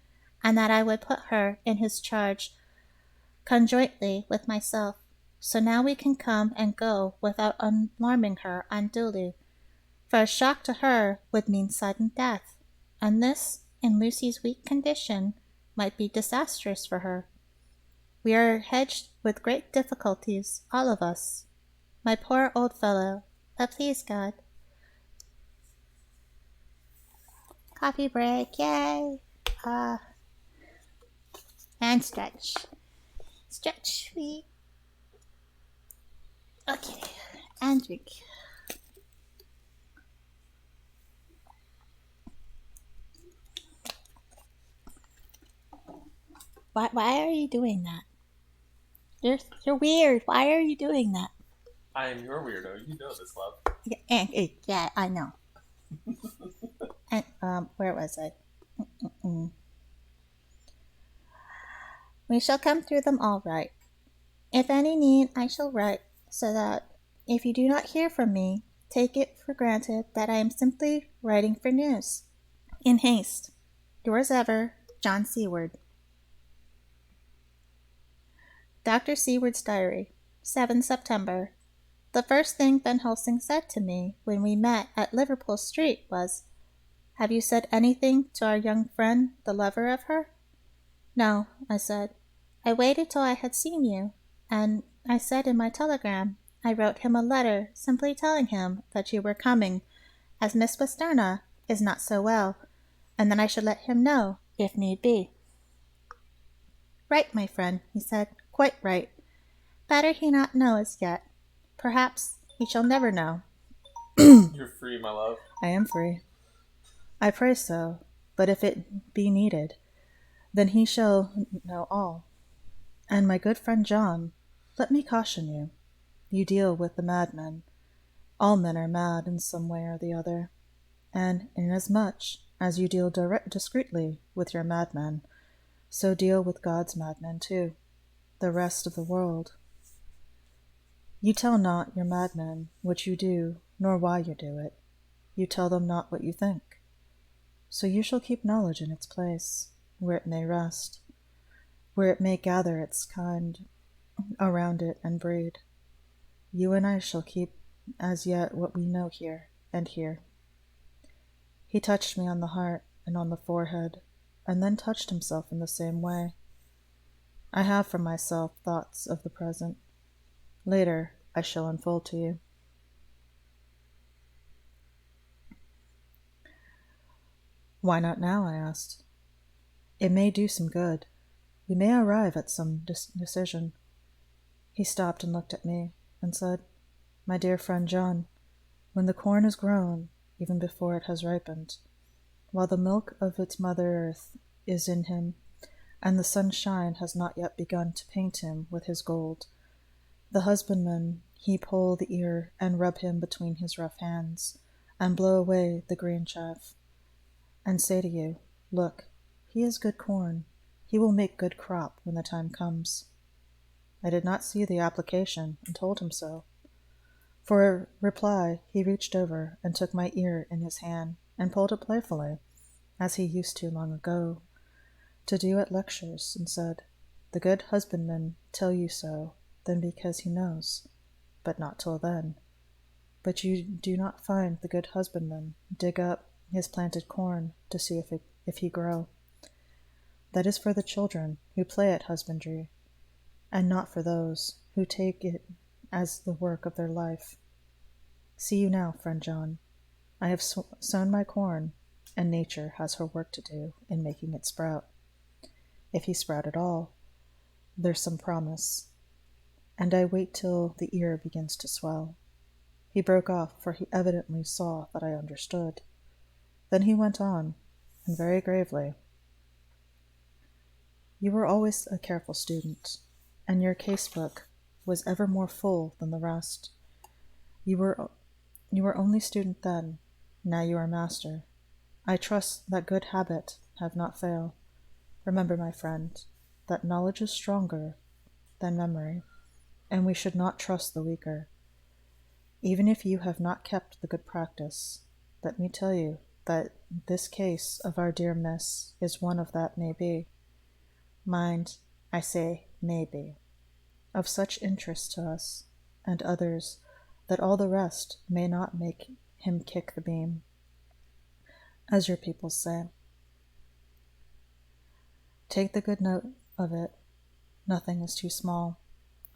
and that I would put her in his charge conjointly with myself. So now we can come and go without alarming her unduly, for a shock to her would mean sudden death, and this, in Lucy's weak condition, might be disastrous for her. We are hedged with great difficulties, all of us. My poor old fellow, but please God. Coffee break, yay! And stretch. Stretch, we. Okay, and drink. Why are you doing that? You're weird. Why are you doing that?
I am your weirdo. You know this, love.
Yeah, I know. And where was I? We shall come through them all right. If any need, I shall write, so that if you do not hear from me, take it for granted that I am simply writing for news. In haste, yours ever, John Seward. Dr. Seward's Diary, 7 September. The first thing Van Helsing said to me when we met at Liverpool Street was, "Have you said anything to our young friend, the lover of her?" "No," I said. "I waited till I had seen you, and I said in my telegram I wrote him a letter simply telling him that you were coming, as Miss Westerna is not so well, and then I should let him know, if need be." "Right, my friend," he said, "quite right. Better he not know as yet. Perhaps he shall never know."
You're free, my love.
I am free. I pray so, but if it be needed, then he shall know all. And my good friend John, let me caution you. You deal with the madmen. All men are mad in some way or the other, and inasmuch as you deal discreetly with your madmen, so deal with God's madmen too, the rest of the world. You tell not your madmen what you do, nor why you do it. You tell them not what you think. So you shall keep knowledge in its place, where it may rest, where it may gather its kind around it and breed. You and I shall keep as yet what we know here and here. He touched me on the heart and on the forehead, and then touched himself in the same way. I have for myself thoughts of the present. Later I shall unfold to you. Why not now? I asked. It may do some good. We may arrive at some decision. He stopped and looked at me and said, "My dear friend John, when the corn is grown, even before it has ripened, while the milk of its mother earth is in him, and the sunshine has not yet begun to paint him with his gold, the husbandman he pull the ear and rub him between his rough hands, and blow away the green chaff, and say to you, Look, he is good corn, he will make good crop when the time comes." I did not see the application, and told him so. For a reply, he reached over and took my ear in his hand, and pulled it playfully, as he used to long ago to do at lectures, and said, "The good husbandman tell you so, then because he knows, but not till then. But you do not find the good husbandman dig up his planted corn to see if it if he grow. That is for the children who play at husbandry, and not for those who take it as the work of their life. See you now, friend John. I have sown my corn, and nature has her work to do in making it sprout. If he sprout at all, there's some promise, and I wait till the ear begins to swell. He broke off, for he evidently saw that I understood. Then he went on, and very gravely, "You were always a careful student, and your casebook was ever more full than the rest. You were only student then, now you are master. I trust that good habit have not failed. Remember, my friend, that knowledge is stronger than memory, and we should not trust the weaker. Even if you have not kept the good practice, let me tell you that this case of our dear Miss is one of that may be. Mind, I say may be, of such interest to us and others that all the rest may not make him kick the beam, as your people say. Take the good note of it. Nothing is too small.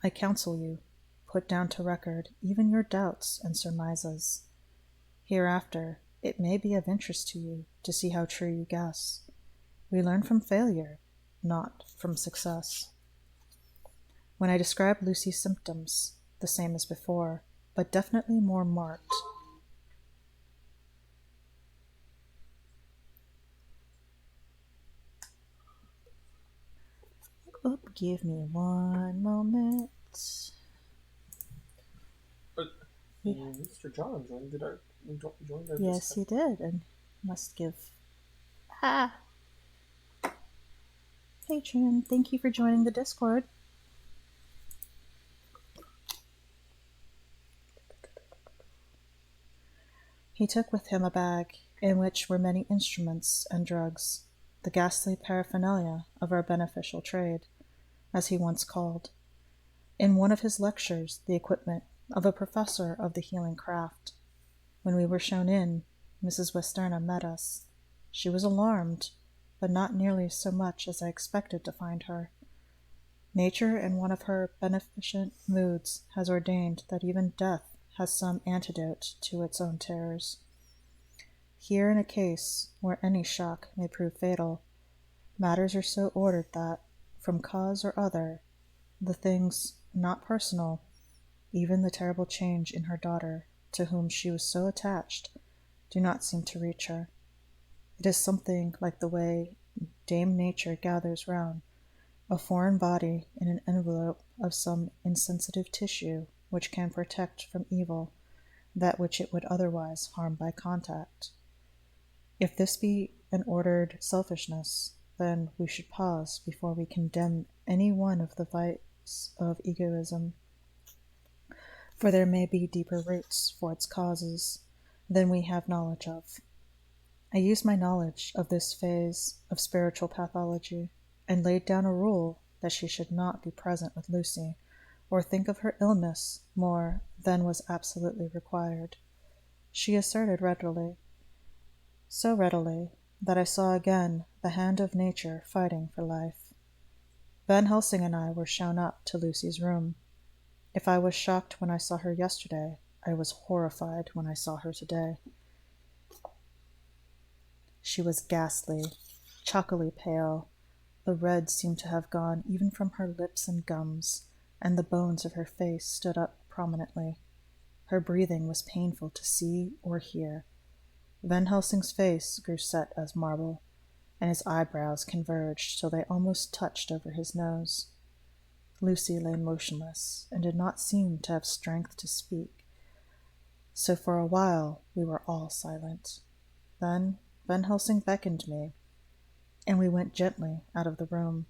I counsel you, put down to record even your doubts and surmises. Hereafter, it may be of interest to you to see how true you guess. We learn from failure, not from success. When I describe Lucy's symptoms, the same as before, but definitely more marked. Give me one moment.
But Mr. John joined our
Yes, he did, and must give.
Ah,
Patron, thank you for joining the Discord. He took with him a bag in which were many instruments and drugs, the ghastly paraphernalia of our beneficial trade, as he once called. In one of his lectures, the equipment of a professor of the healing craft. When we were shown in, Mrs. Westerna met us. She was alarmed, but not nearly so much as I expected to find her. Nature, in one of her beneficent moods, has ordained that even death has some antidote to its own terrors. Here, in a case where any shock may prove fatal, matters are so ordered that, from cause or other, the things not personal, even the terrible change in her daughter, to whom she was so attached, do not seem to reach her. It is something like the way Dame Nature gathers round a foreign body in an envelope of some insensitive tissue which can protect from evil that which it would otherwise harm by contact. If this be an ordered selfishness, then we should pause before we condemn any one of the vice of egoism, for there may be deeper roots for its causes than we have knowledge of. I used my knowledge of this phase of spiritual pathology, and laid down a rule that she should not be present with Lucy, or think of her illness more than was absolutely required. She asserted readily, so readily that I saw again the hand of nature fighting for life. Van Helsing and I were shown up to Lucy's room. If I was shocked when I saw her yesterday, I was horrified when I saw her today. She was ghastly, chalkily pale. The red seemed to have gone even from her lips and gums, and the bones of her face stood up prominently. Her breathing was painful to see or hear. Van Helsing's face grew set as marble, and his eyebrows converged till they almost touched over his nose. Lucy lay motionless, and did not seem to have strength to speak, so for a while we were all silent. Then Van Helsing beckoned me, and we went gently out of the room.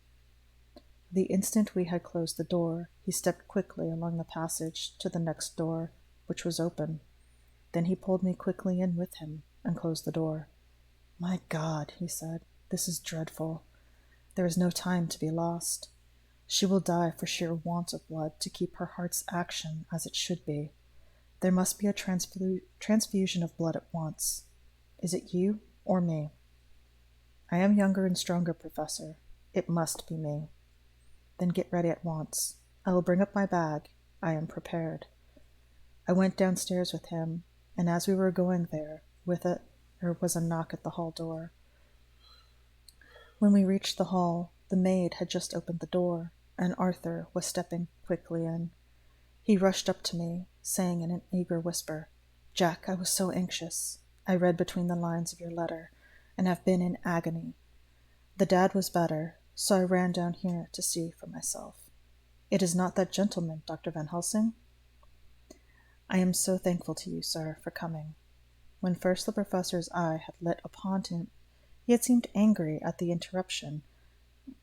The instant we had closed the door, he stepped quickly along the passage to the next door, which was open. Then he pulled me quickly in with him and closed the door. "My God," he said, "this is dreadful. There is no time to be lost. She will die for sheer want of blood to keep her heart's action as it should be. There must be a transfusion of blood at once. Is it you or me?" I am younger and stronger, Professor. It must be me. Then get ready at once. I will bring up my bag. I am prepared. I went downstairs with him, and as we were going there, with it, there was a knock at the hall door. When we reached the hall, the maid had just opened the door, and Arthur was stepping quickly in. He rushed up to me, saying in an eager whisper, "Jack, I was so anxious. I read between the lines of your letter, and have been in agony. The dad was better, so I ran down here to see for myself. It is not that gentleman, Dr. Van Helsing?" "I am so thankful to you, sir, for coming." When first the professor's eye had lit upon him, he had seemed angry at the interruption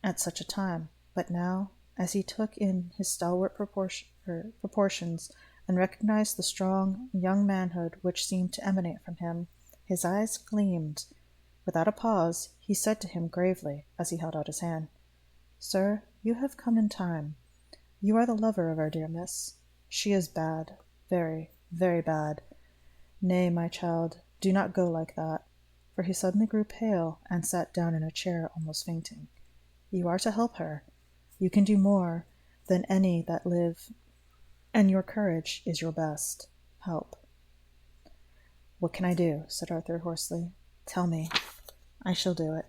at such a time, but now, as he took in his stalwart proportions and recognized the strong young manhood which seemed to emanate from him, his eyes gleamed. Without a pause, he said to him gravely, as he held out his hand, "Sir, you have come in time. You are the lover of our dear miss. She is bad, very, very bad. Nay, my child, do not go like that." For he suddenly grew pale and sat down in a chair almost fainting. "You are to help her. You can do more than any that live, and your courage is your best. Help." "What can I do?" said Arthur hoarsely. "Tell me." "I shall do it.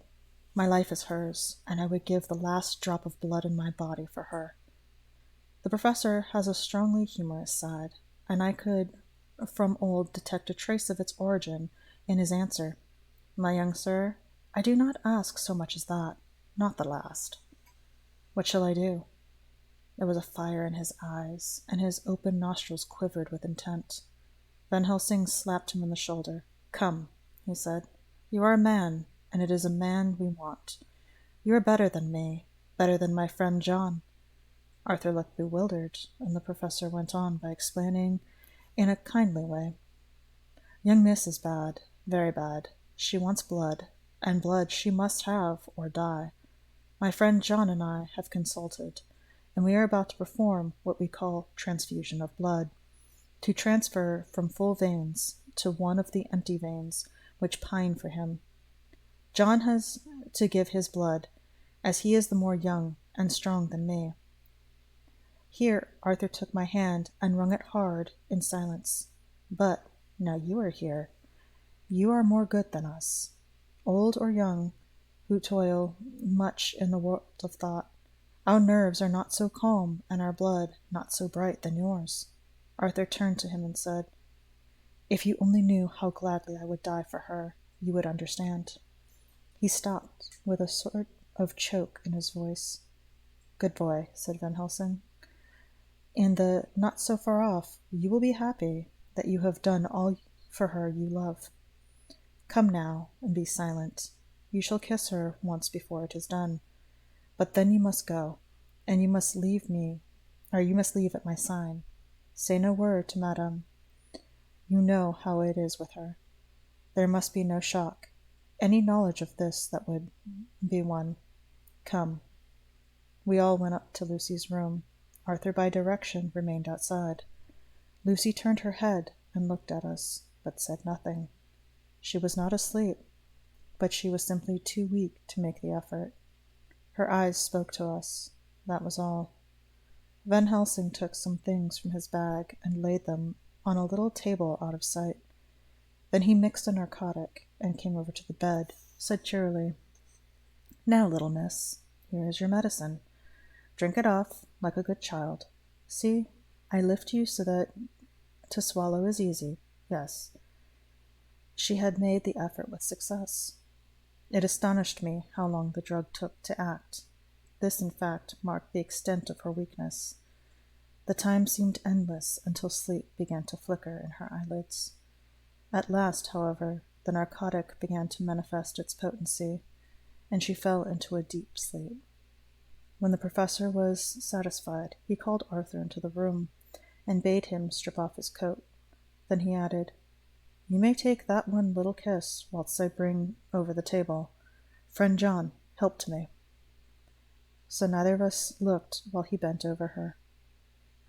My life is hers, and I would give the last drop of blood in my body for her." The professor has a strongly humorous side, and I could from old detect a trace of its origin in his answer. "My young sir, I do not ask so much as that, not the last." "What shall I do?" There was a fire in his eyes, and his open nostrils quivered with intent. Van Helsing slapped him on the shoulder. "Come," he said. "You are a man, and it is a man we want. You are better than me, better than my friend John." Arthur looked bewildered, and the professor went on by explaining in a kindly way. "Young miss is bad, very bad. She wants blood, and blood she must have or die. My friend John and I have consulted, and we are about to perform what we call transfusion of blood, to transfer from full veins to one of the empty veins which pine for him. John has to give his blood, as he is the more young and strong than me." Here Arthur took my hand and wrung it hard in silence. "But now you are here, you are more good than us, old or young, who toil much in the world of thought. Our nerves are not so calm, and our blood not so bright than yours." Arthur turned to him and said, "If you only knew how gladly I would die for her, you would understand." He stopped, with a sort of choke in his voice. "Good boy," said Van Helsing. "In the not so far off, you will be happy that you have done all for her you love. Come now, and be silent. You shall kiss her once before it is done. But then you must go, and you must leave me, or you must leave at my sign. Say no word to Madame. You know how it is with her. There must be no shock. Any knowledge of this that would be one. Come." We all went up to Lucy's room. Arthur, by direction, remained outside. Lucy turned her head and looked at us, but said nothing. She was not asleep, but she was simply too weak to make the effort. Her eyes spoke to us. That was all. Van Helsing took some things from his bag and laid them on a little table out of sight. Then he mixed a narcotic and came over to the bed, said cheerily, "Now, little miss, here is your medicine. Drink it off like a good child. See, I lift you so that to swallow is easy. Yes." She had made the effort with success. It astonished me how long the drug took to act. This, in fact, marked the extent of her weakness. The time seemed endless until sleep began to flicker in her eyelids. At last, however, the narcotic began to manifest its potency, and she fell into a deep sleep. When the professor was satisfied, he called Arthur into the room and bade him strip off his coat. Then he added, "You may take that one little kiss whilst I bring over the table. Friend John, help to me." So neither of us looked while he bent over her.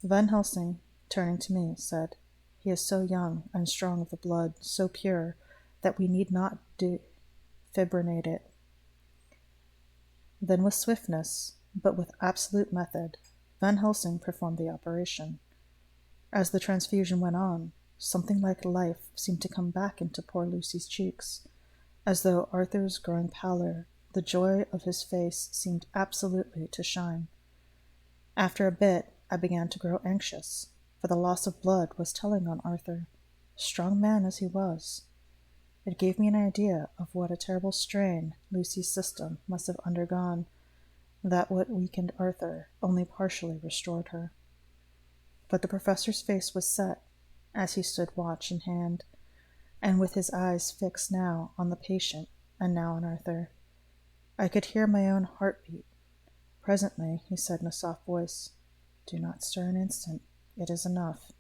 Van Helsing, turning to me, said, "He is so young and strong of the blood, so pure, that we need not defibrinate it. Then with swiftness, but with absolute method, Van Helsing performed the operation. As the transfusion went on, something like life seemed to come back into poor Lucy's cheeks, as though Arthur's growing pallor, the joy of his face seemed absolutely to shine. After a bit, I began to grow anxious, for the loss of blood was telling on Arthur, strong man as he was. It gave me an idea of what a terrible strain Lucy's system must have undergone, that what weakened Arthur only partially restored her. But the professor's face was set, as he stood watch in hand, and with his eyes fixed now on the patient and now on Arthur. I could hear my own heartbeat. Presently he said in a soft voice, "Do not stir an instant. It is enough.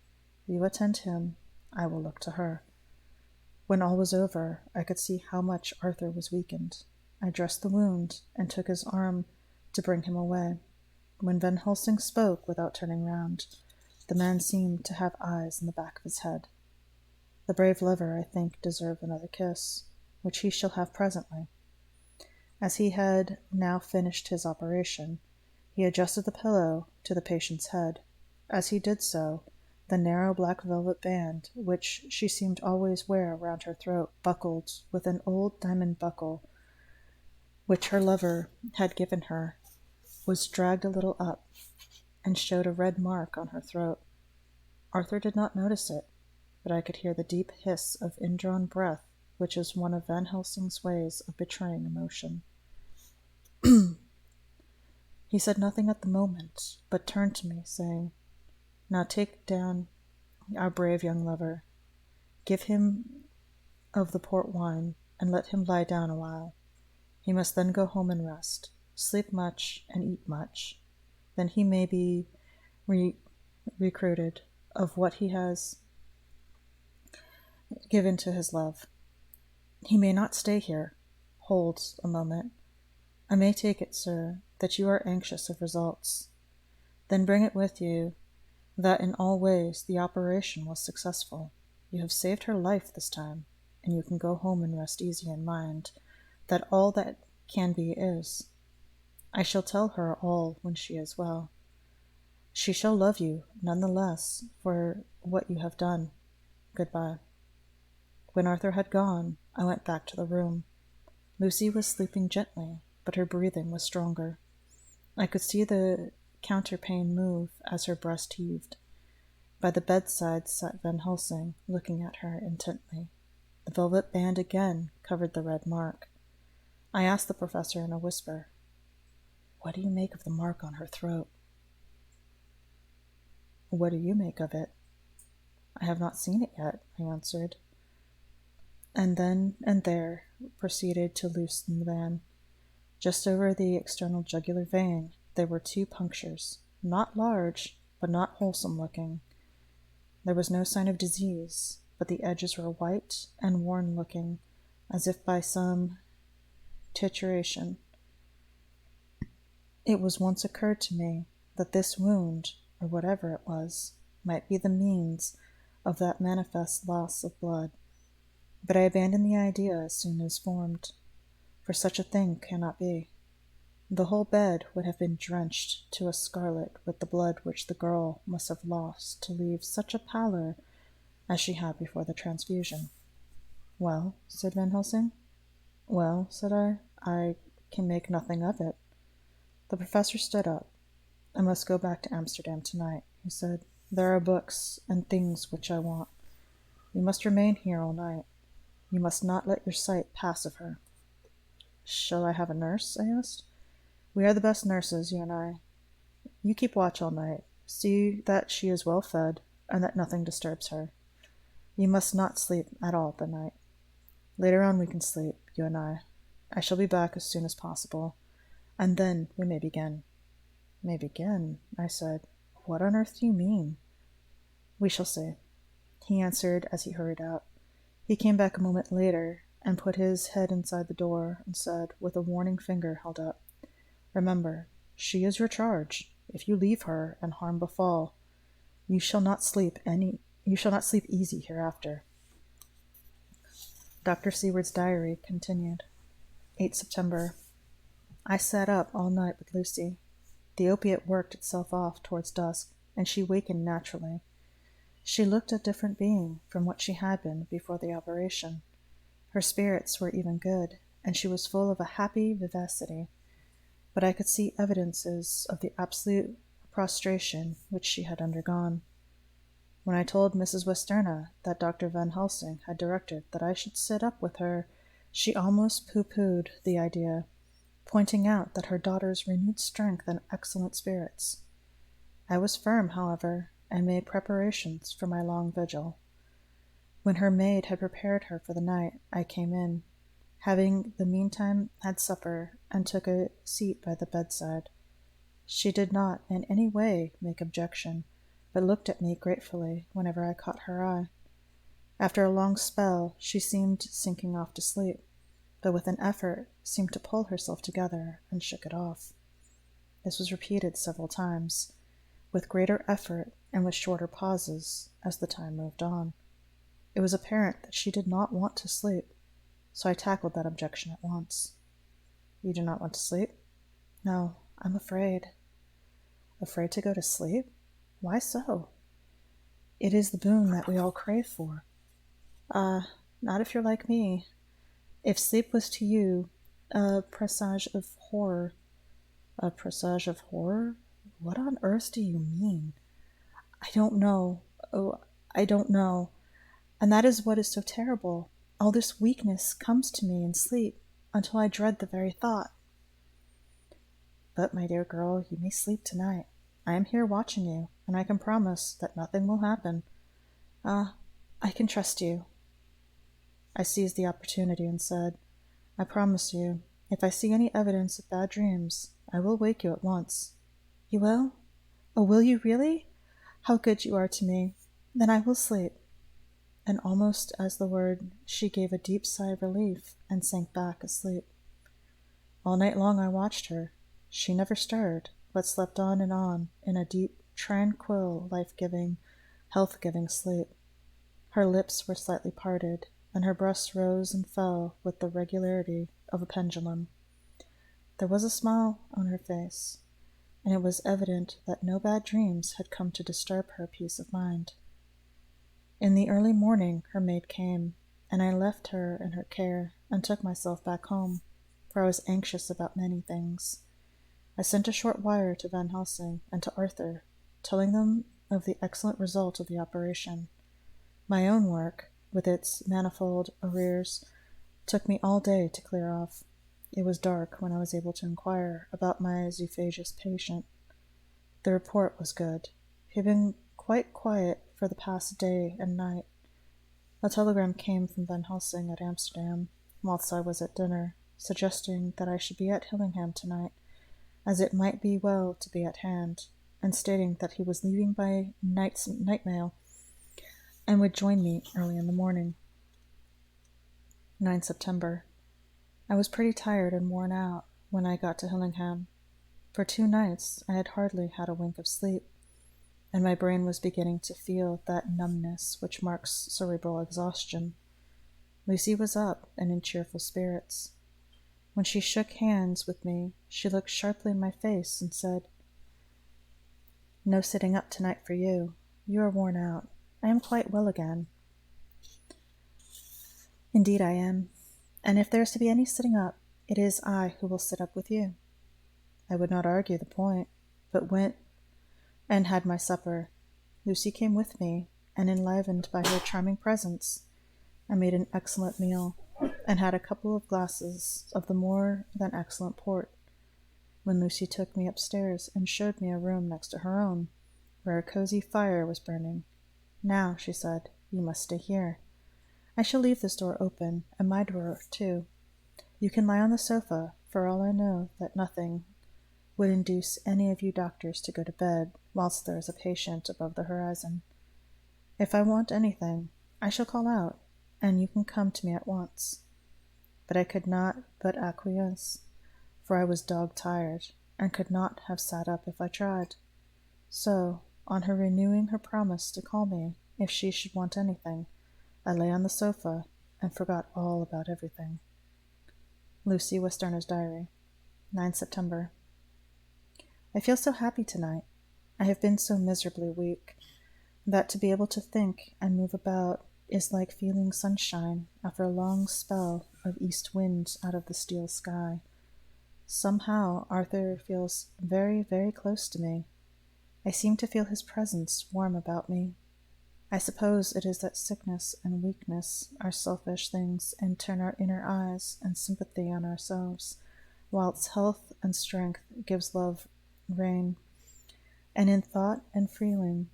You attend him. I will look to her." When all was over, I could see how much Arthur was weakened. I dressed the wound and took his arm to bring him away. When Van Helsing spoke without turning round, the man seemed to have eyes in the back of his head. The brave lover, I think, deserved another kiss, which he shall have presently. As he had now finished his operation, he adjusted the pillow to the patient's head. As he did so, the narrow black velvet band, which she seemed always wear round her throat, buckled with an old diamond buckle which her lover had given her, was dragged a little up, and showed a red mark on her throat. Arthur did not notice it, but I could hear the deep hiss of indrawn breath, which is one of Van Helsing's ways of betraying emotion. He said nothing at the moment, but turned to me, saying, "Now take down our brave young lover. Give him of the port wine, and let him lie down a while. He must then go home and rest, sleep much, and eat much. Then he may be recruited of what he has given to his love. He may not stay here. Hold a moment. I may take it, sir, that you are anxious of results. Then bring it with you that in all ways the operation was successful. You have saved her life this time, and you can go home and rest easy in mind that all that can be is. I shall tell her all when she is well. She shall love you none the less for what you have done. Goodbye." When Arthur had gone, I went back to the room. Lucy was sleeping gently, but her breathing was stronger. I could see the counterpane move as her breast heaved. By the bedside sat Van Helsing, looking at her intently. The velvet band again covered the red mark. I asked the professor in a whisper, "What do you make of the mark on her throat?" "What do you make of it?" "I have not seen it yet," I answered, and then and there proceeded to loosen the band. Just over the external jugular vein there were 2 punctures, not large, but not wholesome looking. There was no sign of disease, but the edges were white and worn looking, as if by some trituration. It was once occurred to me that this wound, or whatever it was, might be the means of that manifest loss of blood, but I abandoned the idea as soon as formed, for such a thing cannot be. The whole bed would have been drenched to a scarlet with the blood which the girl must have lost to leave such a pallor as she had before the transfusion. "Well?" said Van Helsing. "Well," said I can make nothing of it." The professor stood up. "I must go back to Amsterdam tonight," he said. "There are books and things which I want. You must remain here all night. You must not let your sight pass of her." "Shall I have a nurse?" I asked. "We are the best nurses, you and I. You keep watch all night. See that she is well fed, and that nothing disturbs her. You must not sleep at all the night. Later on we can sleep, you and I. I shall be back as soon as possible, and then we may begin." "May begin?" I said. "What on earth do you mean?" "We shall see," he answered as he hurried out. He came back a moment later and put his head inside the door and said, with a warning finger held up, "Remember, she is your charge. If you leave her and harm befall, you shall not sleep easy hereafter." Dr. Seward's diary continued. 8 September. I sat up all night with Lucy. The opiate worked itself off towards dusk, and she wakened naturally. She looked a different being from what she had been before the operation. Her spirits were even good, and she was full of a happy vivacity, but I could see evidences of the absolute prostration which she had undergone. When I told Mrs. Westerna that Dr. Van Helsing had directed that I should sit up with her, she almost pooh-poohed the idea, pointing out that her daughter's renewed strength and excellent spirits. I was firm, however, and made preparations for my long vigil. When her maid had prepared her for the night, I came in, having the meantime had supper, and took a seat by the bedside. She did not in any way make objection, but looked at me gratefully whenever I caught her eye. After a long spell, she seemed sinking off to sleep, but with an effort seemed to pull herself together and shook it off. This was repeated several times, with greater effort and with shorter pauses as the time moved on. It was apparent that she did not want to sleep, so I tackled that objection at once. You do not want to sleep? No, I'm afraid. Afraid to go to sleep? Why so? It is the boon that we all crave for. Not if you're like me. If sleep was to you a presage of horror. A presage of horror? What on earth do you mean? I don't know. Oh, I don't know. And that is what is so terrible. All this weakness comes to me in sleep, until I dread the very thought. But, my dear girl, you may sleep tonight. I am here watching you, and I can promise that nothing will happen. I can trust you. I seized the opportunity and said, I promise you, if I see any evidence of bad dreams, I will wake you at once. You will? Oh, will you really? How good you are to me. Then I will sleep. And almost as the word, she gave a deep sigh of relief and sank back asleep. All night long I watched her. She never stirred, but slept on in a deep, tranquil, life-giving, health-giving sleep. Her lips were slightly parted, and her breast rose and fell with the regularity of a pendulum. There was a smile on her face, and it was evident that no bad dreams had come to disturb her peace of mind. In the early morning her maid came, and I left her in her care and took myself back home, for I was anxious about many things. I sent a short wire to Van Helsing and to Arthur, telling them of the excellent result of the operation. My own work, with its manifold arrears, took me all day to clear off. It was dark when I was able to inquire about my zoophagous patient. The report was good. He had been quite quiet for the past day and night. A telegram came from Van Helsing at Amsterdam, whilst I was at dinner, suggesting that I should be at Hillingham tonight, as it might be well to be at hand, and stating that he was leaving by night mail, and would join me early in the morning. 9 September. I was pretty tired and worn out when I got to Hillingham. For 2 nights I had hardly had a wink of sleep, and my brain was beginning to feel that numbness which marks cerebral exhaustion. Lucy was up and in cheerful spirits. When she shook hands with me, she looked sharply in my face and said, No sitting up tonight for you. You are worn out. I am quite well again. Indeed I am, and if there is to be any sitting up, it is I who will sit up with you. I would not argue the point, but went and had my supper. Lucy came with me, and enlivened by her charming presence, I made an excellent meal, and had a couple of glasses of the more than excellent port, when Lucy took me upstairs and showed me a room next to her own, where a cozy fire was burning. Now, she said, you must stay here. I shall leave this door open, and my door too. You can lie on the sofa, for all I know that nothing would induce any of you doctors to go to bed whilst there is a patient above the horizon. If I want anything, I shall call out, and you can come to me at once. But I could not but acquiesce, for I was dog-tired, and could not have sat up if I tried. So, on her renewing her promise to call me if she should want anything, I lay on the sofa and forgot all about everything. Lucy Westerner's Diary, 9 September. I feel so happy tonight. I have been so miserably weak that to be able to think and move about is like feeling sunshine after a long spell of east wind out of the steel sky. Somehow Arthur feels very, very close to me. I seem to feel his presence warm about me. I suppose it is that sickness and weakness are selfish things and turn our inner eyes and sympathy on ourselves, whilst health and strength gives love reign. And in thought and feeling,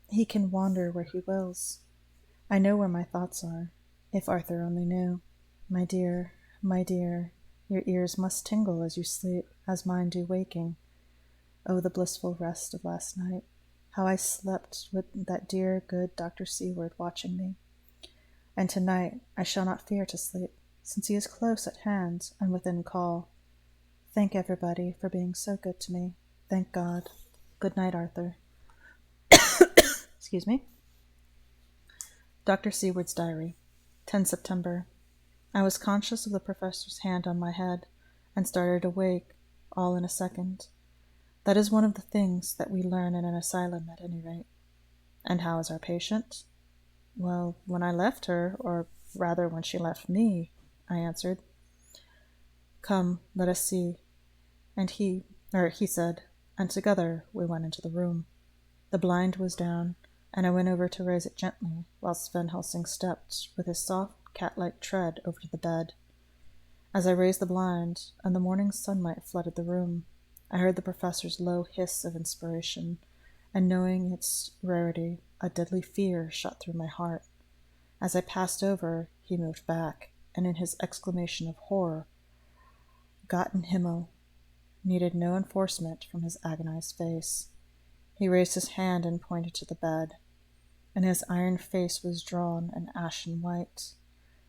he can wander where he wills. I know where my thoughts are, if Arthur only knew. My dear, your ears must tingle as you sleep, as mine do waking. Oh, the blissful rest of last night! How I slept with that dear, good Dr. Seward watching me. And tonight I shall not fear to sleep, since he is close at hand and within call. Thank everybody for being so good to me. Thank God. Good night, Arthur. Excuse me. Dr. Seward's Diary, 10 September. I was conscious of the professor's hand on my head, and started awake, all in a second. That is one of the things that we learn in an asylum, at any rate. And how is our patient? Well, when I left her, or rather when she left me, I answered. Come, let us see. And he said, and together we went into the room. The blind was down, and I went over to raise it gently, whilst Van Helsing stepped, with his soft, cat-like tread, over to the bed. As I raised the blind, and the morning sunlight flooded the room, I heard the professor's low hiss of inspiration, and knowing its rarity, a deadly fear shot through my heart. As I passed over, he moved back, and in his exclamation of horror, Gott in Himmel, needed no enforcement from his agonized face. He raised his hand and pointed to the bed, and his iron face was drawn and ashen white.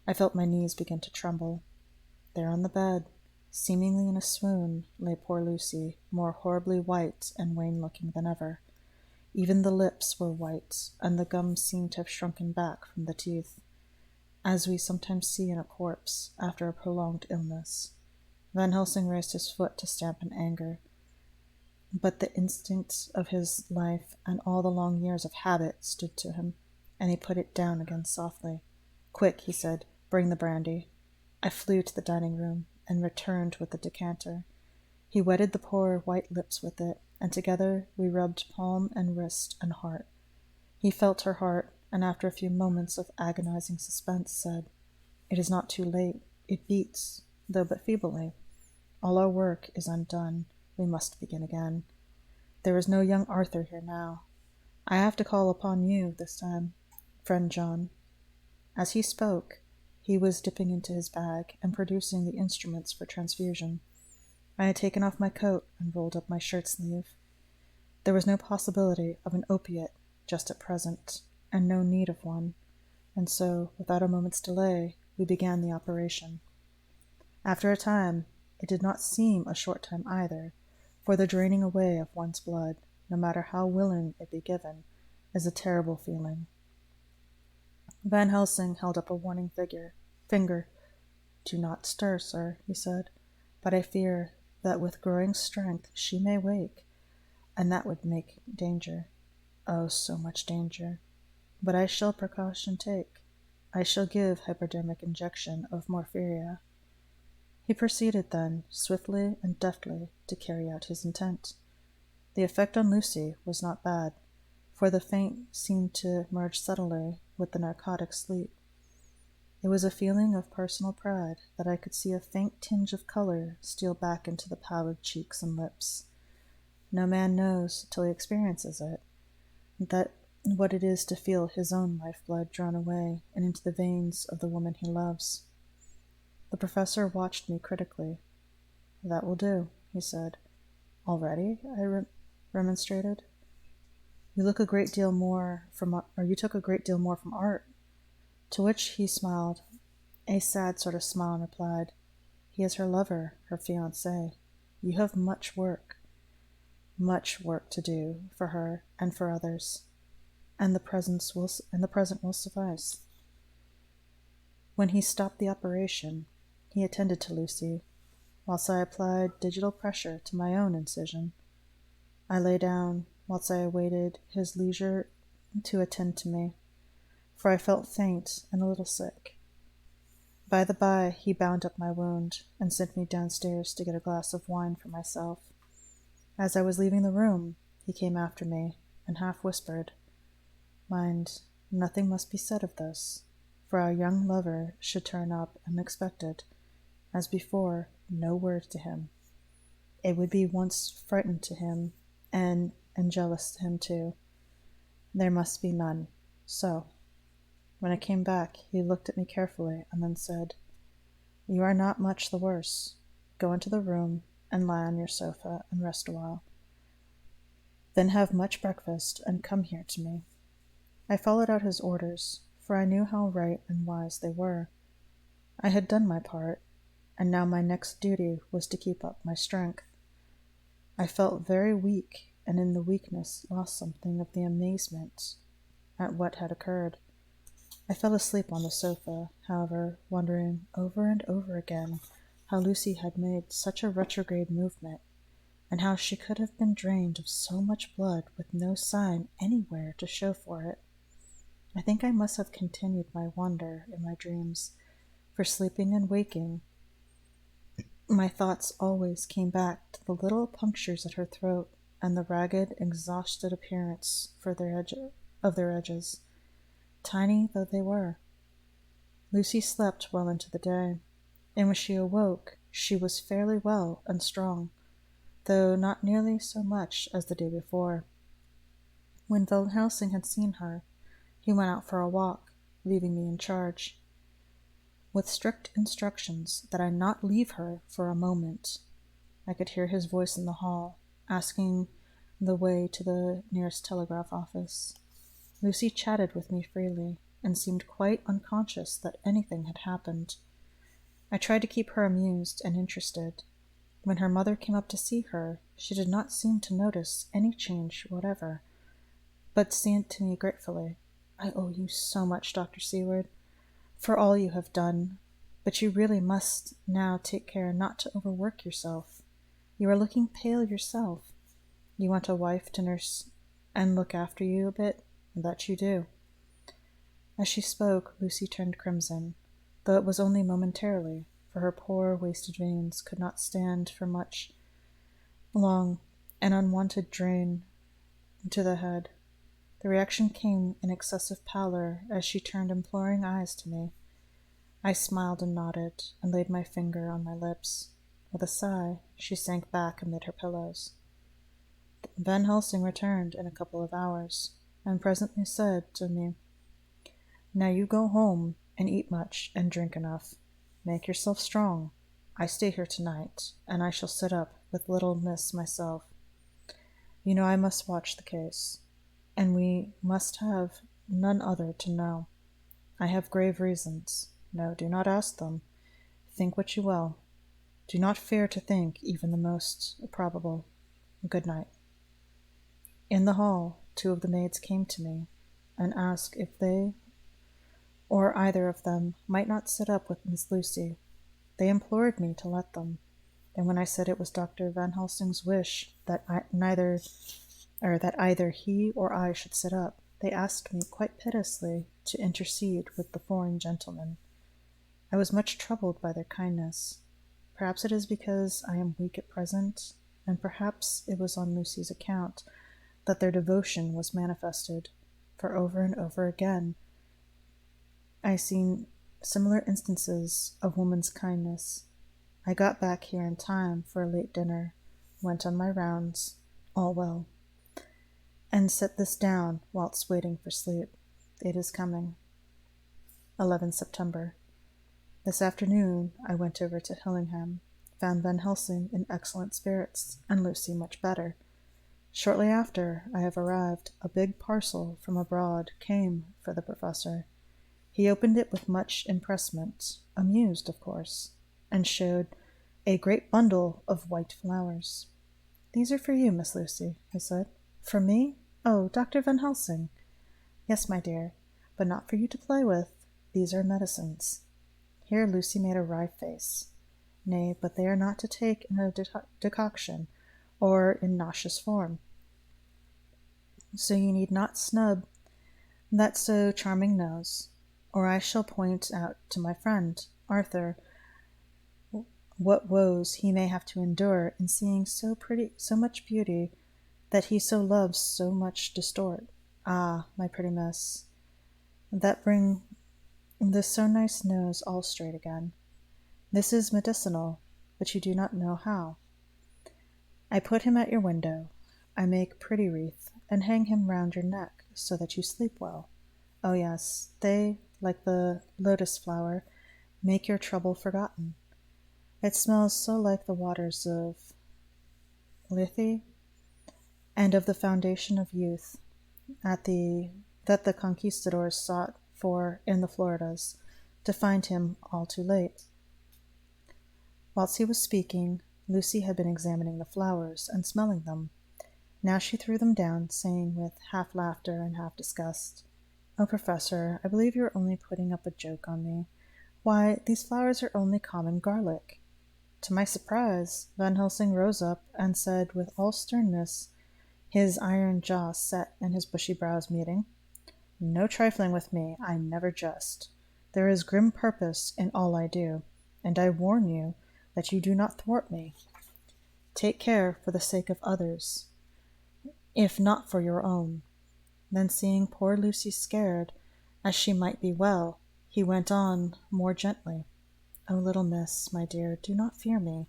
I felt my knees begin to tremble. There on the bed, seemingly in a swoon, lay poor Lucy, more horribly white and wan-looking than ever. Even the lips were white, and the gums seemed to have shrunken back from the teeth, as we sometimes see in a corpse after a prolonged illness. Van Helsing raised his foot to stamp in anger, but the instinct of his life and all the long years of habit stood to him, and he put it down again softly. Quick, he said, bring the brandy. I flew to the dining room, and returned with the decanter. He wetted the poor white lips with it, and together we rubbed palm and wrist and heart. He felt her heart, and after a few moments of agonizing suspense said, It is not too late. It beats, though but feebly. All our work is undone. We must begin again. There is no young Arthur here now. I have to call upon you this time, friend John. As he spoke, he was dipping into his bag and producing the instruments for transfusion. I had taken off my coat and rolled up my shirt sleeve. There was no possibility of an opiate just at present, and no need of one, and so, without a moment's delay, we began the operation. After a time, it did not seem a short time either, for the draining away of one's blood, no matter how willing it be given, is a terrible feeling. Van Helsing held up a warning finger. Do not stir, sir, he said, but I fear that with growing strength she may wake, and that would make danger. Oh, so much danger. But I shall precaution take. I shall give hypodermic injection of morphinia. He proceeded then, swiftly and deftly, to carry out his intent. The effect on Lucy was not bad, for the faint seemed to merge subtly with the narcotic sleep. It was a feeling of personal pride that I could see a faint tinge of color steal back into the pallid cheeks and lips. No man knows, till he experiences it, that what it is to feel his own lifeblood drawn away and into the veins of the woman he loves. The professor watched me critically. That will do, he said. Already? I remonstrated. You took a great deal more from art. To which he smiled, a sad sort of smile, and replied, He is her lover, her fiancé. You have much work to do for her and for others, and the present will suffice. When he stopped the operation, he attended to Lucy, whilst I applied digital pressure to my own incision. I lay down whilst I awaited his leisure to attend to me, for I felt faint and a little sick. By the by, he bound up my wound and sent me downstairs to get a glass of wine for myself. As I was leaving the room, he came after me and half whispered, "Mind, nothing must be said of this, for our young lover should turn up unexpected. As before, no word to him. It would be once frightened to him, and jealous to him too. There must be none. So." When I came back, he looked at me carefully and then said, "You are not much the worse. Go into the room and lie on your sofa and rest a while. Then have much breakfast and come here to me." I followed out his orders, for I knew how right and wise they were. I had done my part, and now my next duty was to keep up my strength. I felt very weak, and in the weakness lost something of the amazement at what had occurred. I fell asleep on the sofa, however, wondering over and over again how Lucy had made such a retrograde movement, and how she could have been drained of so much blood with no sign anywhere to show for it. I think I must have continued my wonder in my dreams, for sleeping and waking, my thoughts always came back to the little punctures at her throat and the ragged, exhausted appearance of their edges, tiny though they were. Lucy slept well into the day, and when she awoke, she was fairly well and strong, though not nearly so much as the day before. When Van Helsing had seen her, he went out for a walk, leaving me in charge, with strict instructions that I not leave her for a moment. I could hear his voice in the hall, asking the way to the nearest telegraph office. Lucy chatted with me freely, and seemed quite unconscious that anything had happened. I tried to keep her amused and interested. When her mother came up to see her, she did not seem to notice any change whatever, but said to me gratefully, "I owe you so much, Dr. Seward, for all you have done, but you really must now take care not to overwork yourself. You are looking pale yourself. You want a wife to nurse and look after you a bit, and that you do." As she spoke, Lucy turned crimson, though it was only momentarily, for her poor wasted veins could not stand for much long, an unwonted drain to the head. The reaction came in excessive pallor as she turned imploring eyes to me. I smiled and nodded, and laid my finger on my lips. With a sigh, she sank back amid her pillows. Van Helsing returned in a couple of hours, and presently said to me, "Now you go home and eat much and drink enough. Make yourself strong. I stay here tonight, and I shall sit up with little miss myself. You know I must watch the case, and we must have none other to know. I have grave reasons. No, do not ask them. Think what you will. Do not fear to think even the most probable. Good night." In the hall, 2 of the maids came to me, and asked if they or either of them might not sit up with Miss Lucy. They implored me to let them, and when I said it was Dr. Van Helsing's wish that either he or I should sit up, they asked me quite piteously to intercede with the foreign gentlemen. I was much troubled by their kindness. Perhaps it is because I am weak at present, and perhaps it was on Lucy's account that their devotion was manifested, for over and over again I seen similar instances of woman's kindness. I got back here in time for a late dinner, went on my rounds, all well, and set this down whilst waiting for sleep. It is coming. 11 September. This afternoon I went over to Hillingham, found Van Helsing in excellent spirits, and Lucy much better. Shortly after I have arrived, a big parcel from abroad came for the professor. He opened it with much impressment, amused, of course, and showed a great bundle of white flowers. "These are for you, Miss Lucy," he said. "For me? Oh, Dr. Van Helsing." "Yes, my dear, but not for you to play with. These are medicines." Here Lucy made a wry face. nay, but they are not to take in a decoction, or in nauseous form. So you need not snub that so charming nose, or I shall point out to my friend Arthur what woes he may have to endure in seeing so much beauty that he so loves so much distort. Ah, my pretty miss, that bring this so nice nose all straight again. This is medicinal, but you do not know how. I put him at your window. I make pretty wreath, and hang him round your neck, so that you sleep well. Oh yes, they, like the lotus flower, make your trouble forgotten. It smells so like the waters of Lethe, and of the foundation of youth that the conquistadors sought for in the Floridas, to find him all too late. Whilst he was speaking, Lucy had been examining the flowers and smelling them. Now she threw them down, saying with half laughter and half disgust, "Oh, Professor, I believe you are only putting up a joke on me. Why, these flowers are only common garlic." To my surprise, Van Helsing rose up and said with all sternness, his iron jaw set and his bushy brows meeting, "No trifling with me, I never jest. There is grim purpose in all I do, and I warn you that you do not thwart me. Take care for the sake of others, if not for your own." Then seeing poor Lucy scared, as she might be well, he went on more gently, "Oh, little miss, my dear, do not fear me.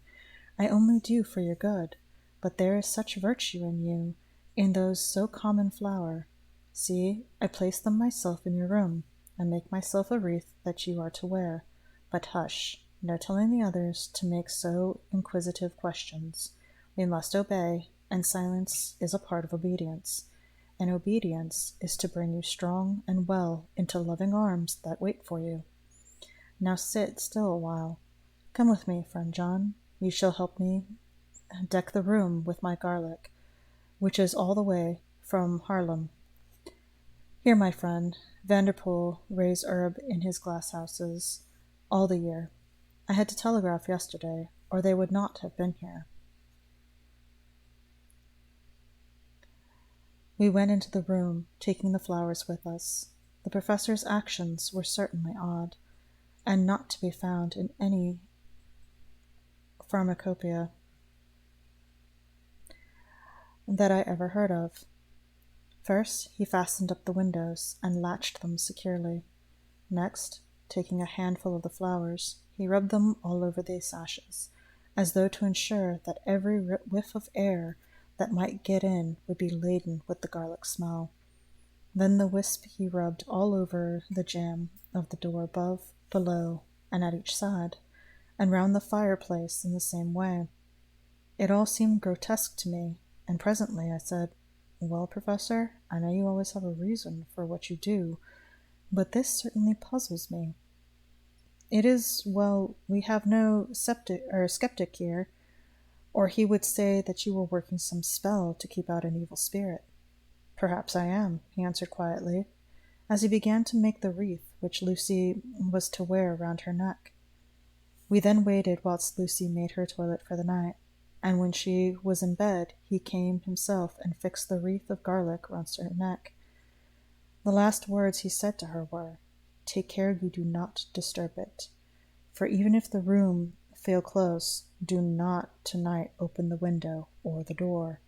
I only do for your good, but there is such virtue in you, in those so common flower. See, I place them myself in your room, and make myself a wreath that you are to wear. But hush, no telling the others to make so inquisitive questions. We must obey, and silence is a part of obedience, and obedience is to bring you strong and well into loving arms that wait for you. Now sit still a while. Come with me, friend John. You shall help me deck the room with my garlic, which is all the way from Haarlem. Here, my friend, Vanderpool raise herb in his glass houses all the year. I had to telegraph yesterday, or they would not have been here." We went into the room, taking the flowers with us. The professor's actions were certainly odd, and not to be found in any pharmacopoeia that I ever heard of. First, he fastened up the windows and latched them securely. Next, taking a handful of the flowers, he rubbed them all over the sashes, as though to ensure that every whiff of air that might get in would be laden with the garlic smell. Then the wisp he rubbed all over the jamb of the door above, below, and at each side, and round the fireplace in the same way. It all seemed grotesque to me, and presently I said, "Well, Professor, I know you always have a reason for what you do, but this certainly puzzles me. It is, well, we have no skeptic here, or he would say that you were working some spell to keep out an evil spirit." "Perhaps I am," he answered quietly, as he began to make the wreath which Lucy was to wear round her neck. We then waited whilst Lucy made her toilet for the night, and when she was in bed, he came himself and fixed the wreath of garlic round her neck. The last words he said to her were, "Take care you do not disturb it, for even if the room feel close, do not tonight open the window or the door."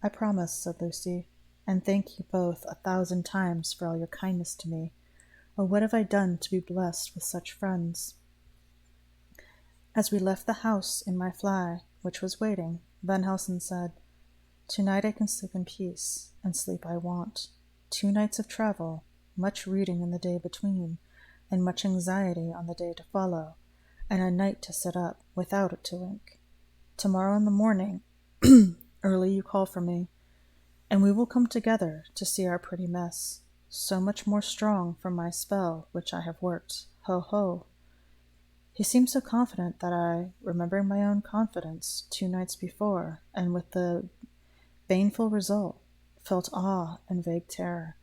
"I promise," said Lucy, "and thank you both 1,000 times for all your kindness to me. Oh, what have I done to be blessed with such friends?" As we left the house in my fly, which was waiting, Van Helsing said, "Tonight I can sleep in peace, and sleep I want. 2 nights of travel, much reading in the day between, and much anxiety on the day to follow, and a night to sit up, without it to wink. Tomorrow in the morning, early you call for me, and we will come together to see our pretty miss, so much more strong from my spell which I have worked. Ho, ho." He seemed so confident that I, remembering my own confidence 2 nights before, and with the baneful result, felt awe and vague terror.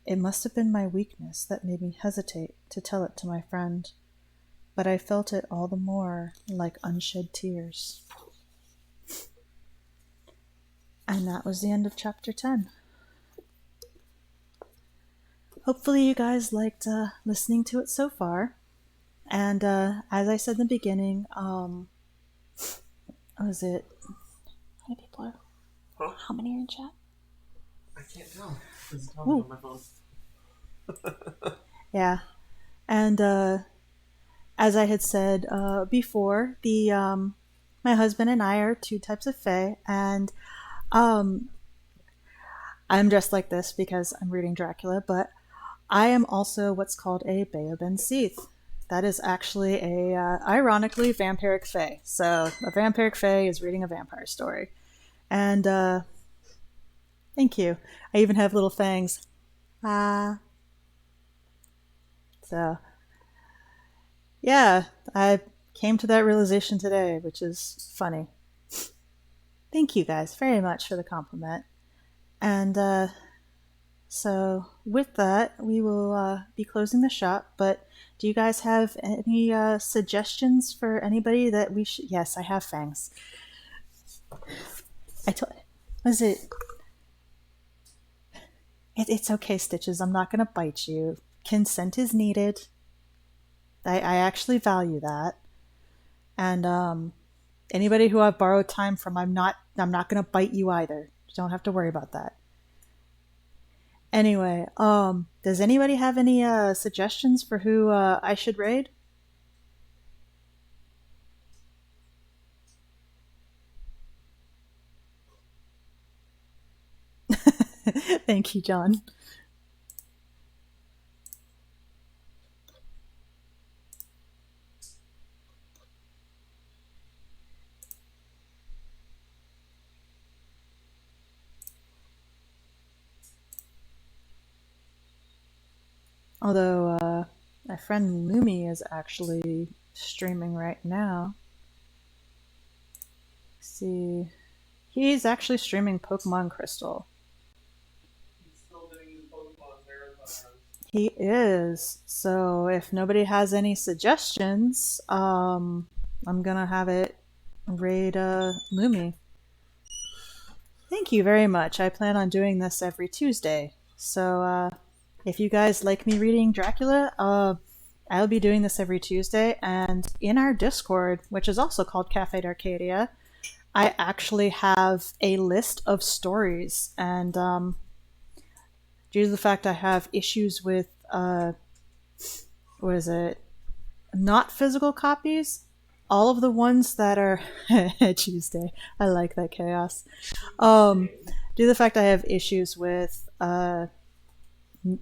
It must have been my weakness that made me hesitate to tell it to my friend. but I felt it all the more like unshed tears. And that was the end of chapter 10. Hopefully you guys liked listening to it so far. And as I said in the beginning, what was it? How many people are?
Huh?
How many are in chat?
I can't tell. It's telling me on my phone.
Yeah. And as I had said before, my husband and I are two types of fae, and I'm dressed like this because I'm reading Dracula, but I am also what's called a Beoben Seath. That is actually a, ironically, vampiric fae. So a vampiric fae is reading a vampire story. And thank you. I even have little fangs. So yeah, I came to that realization today, which is funny. Thank you guys very much for the compliment. And so with that, we will be closing the shop. But do you guys have any suggestions for anybody that we should? Yes, I have fangs. I told. Was it? It's okay, Stitches. I'm not gonna bite you. Consent is needed. I actually value that. And anybody who I've borrowed time from, I'm not gonna bite you either. You don't have to worry about that. Anyway, does anybody have any suggestions for who I should raid? Thank you, John. Although my friend Lumi is actually streaming right now. Let's see, he's actually streaming Pokemon Crystal.
He's still doing the Pokemon marathons.
He is. So if nobody has any suggestions, I'm gonna have it raid Lumi. Thank you very much. I plan on doing this every Tuesday. So if you guys like me reading Dracula, I'll be doing this every Tuesday. And in our Discord, which is also called Cafe d'Arcadia, I actually have a list of stories. And due to the fact I have issues with, what is it? Not physical copies, all of the ones that are Tuesday. I like that chaos. Due to the fact I have issues with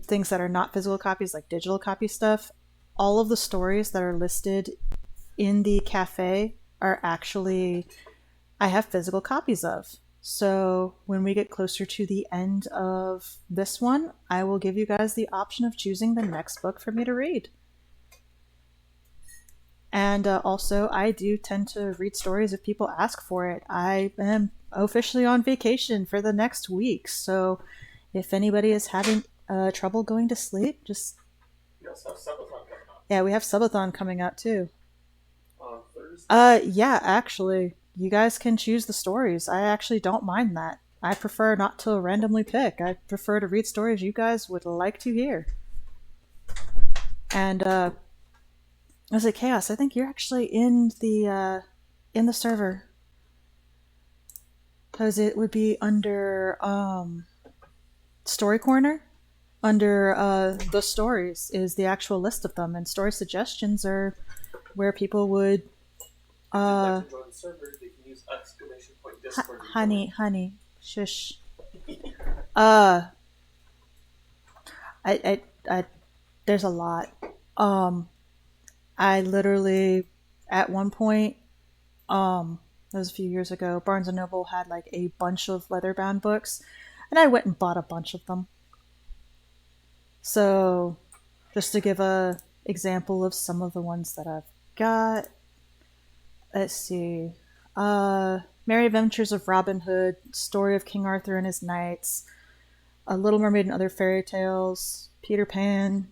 things that are not physical copies, like digital copy stuff, all of the stories that are listed in the cafe are actually I have physical copies of. So when we get closer to the end of this one, I will give you guys the option of choosing the next book for me to read. And also, I do tend to read stories if people ask for it. I am officially on vacation for the next week, so if anybody is having trouble going to sleep, just
You also have Subathon coming up
yeah, we have Subathon coming out too.
on Thursday.
Yeah, actually, you guys can choose the stories. I actually don't mind that. I prefer not to randomly pick. I prefer to read stories you guys would like to hear. And was it Chaos? I think you're actually in the server. Because it would be under Story Corner. Under the stories is the actual list of them, and story suggestions are where people would.
If they'd like to join the server, they can use !Discord.
Honey, shush. I, there's a lot. I literally, at one point, that was a few years ago, Barnes and Noble had like a bunch of leather-bound books, and I went and bought a bunch of them. So, just to give a example of some of the ones that I've got, let's see. Merry Adventures of Robin Hood, Story of King Arthur and His Knights, A Little Mermaid and Other Fairy Tales, Peter Pan,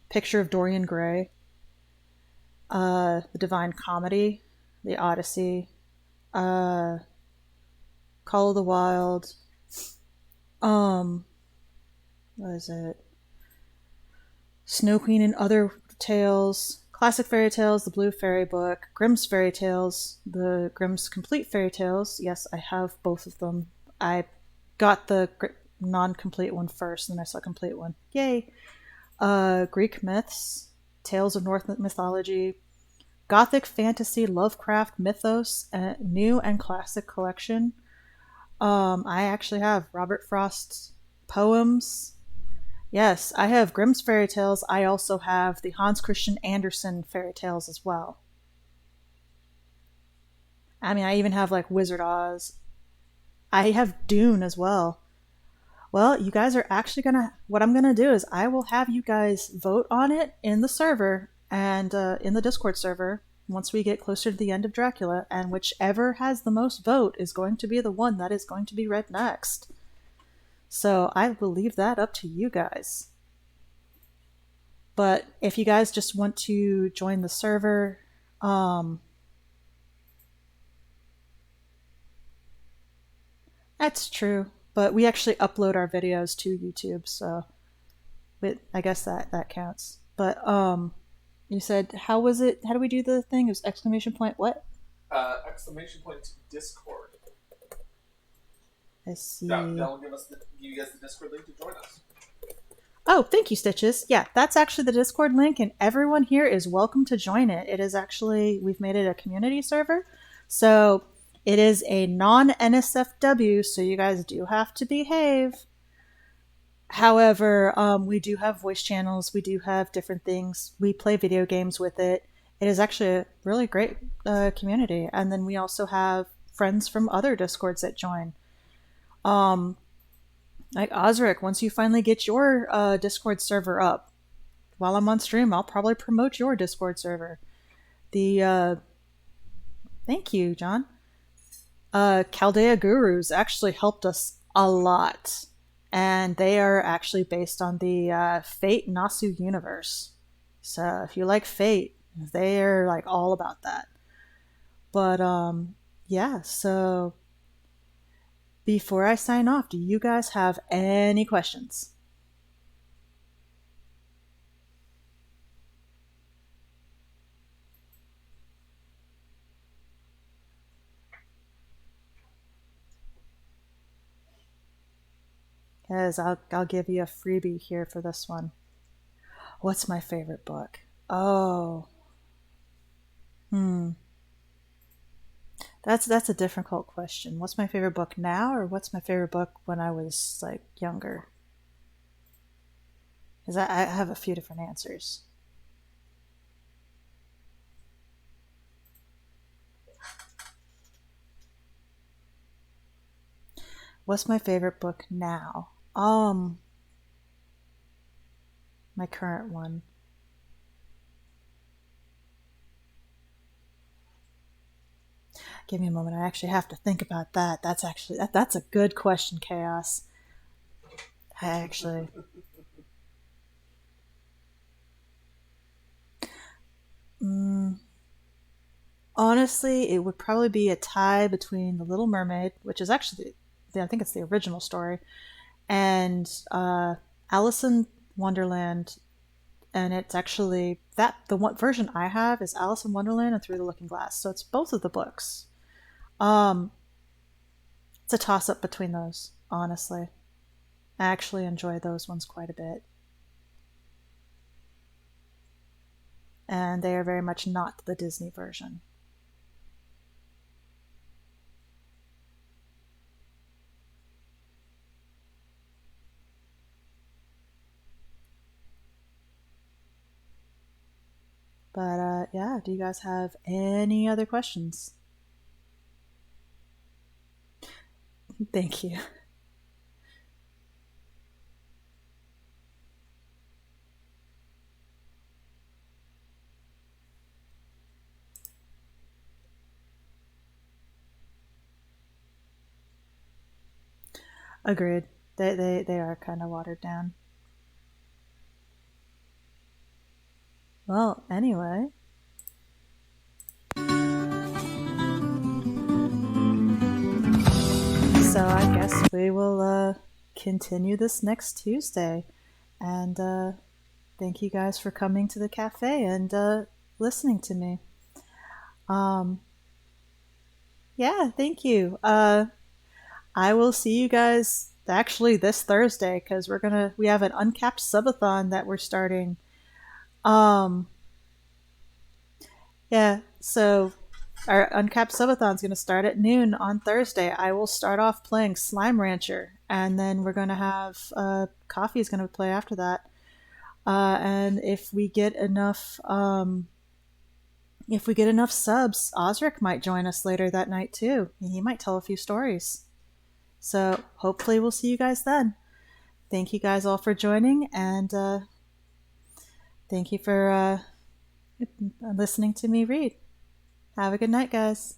Picture of Dorian Gray, The Divine Comedy, The Odyssey, uh, Call of the Wild, um, what is it? Snow Queen and Other Tales, Classic Fairy Tales, The Blue Fairy Book, Grimm's Fairy Tales, the Grimm's Complete Fairy Tales. Yes, I have both of them. I got the non-complete one first, and then I saw a complete one. Yay! Greek Myths, Tales of Norse Mythology, Gothic Fantasy, Lovecraft Mythos, New and Classic Collection. I actually have Robert Frost's poems. Yes, I have Grimm's fairy tales. I also have the Hans Christian Andersen fairy tales as well. I mean, I even have like Wizard Oz. I have Dune as well. Well, you guys are actually gonna. What I'm gonna do is I will have you guys vote on it in the server and in the Discord server once we get closer to the end of Dracula, and whichever has the most vote is going to be the one that is going to be read next. So I will leave that up to you guys. But if you guys just want to join the server, that's true. But we actually upload our videos to YouTube, so I guess that counts. But you said how was it? How do we do the thing? It was exclamation point what?
Exclamation point Discord.
I see.
That'll give you guys the Discord link to join us.
Oh, thank you, Stitches. Yeah, that's actually the Discord link, and everyone here is welcome to join it. It is actually, we've made it a community server. So it is a non-NSFW, so you guys do have to behave. However, we do have voice channels. We do have different things. We play video games with it. It is actually a really great community. And then we also have friends from other Discords that join. Like Osric, once you finally get your Discord server up, while I'm on stream, I'll probably promote your Discord server. Thank you, John. Chaldea Gurus actually helped us a lot, and they are actually based on the Fate Nasu universe. So if you like Fate, they're like all about that. But yeah, so before I sign off, do you guys have any questions? Because I'll give you a freebie here for this one. What's my favorite book? Oh, that's a difficult question. What's my favorite book now, or what's my favorite book when I was like younger? Because I have a few different answers. What's my favorite book now? My current one. Give me a moment. I actually have to think about that. That's a good question, Chaos. I actually. Honestly, it would probably be a tie between The Little Mermaid, which is actually, I think it's the original story, and Alice in Wonderland. And it's actually the one version I have is Alice in Wonderland and Through the Looking Glass. So it's both of the books. It's a toss up between those, honestly. I actually enjoy those ones quite a bit. And they are very much not the Disney version. But yeah, do you guys have any other questions? Thank you. Agreed. They are kind of watered down. Well, anyway, so I guess we will continue this next Tuesday. And thank you guys for coming to the cafe and listening to me. Um, yeah, thank you. I will see you guys actually this Thursday because we have an uncapped subathon that we're starting. Um, yeah, so our uncapped subathon is going to start at noon on Thursday. I will start off playing Slime Rancher, and then we're going to have Coffee is going to play after that. And if we get enough subs, Osric might join us later that night too. He might tell a few stories. So hopefully we'll see you guys then. Thank you guys all for joining, and thank you for listening to me read. Have a good night, guys.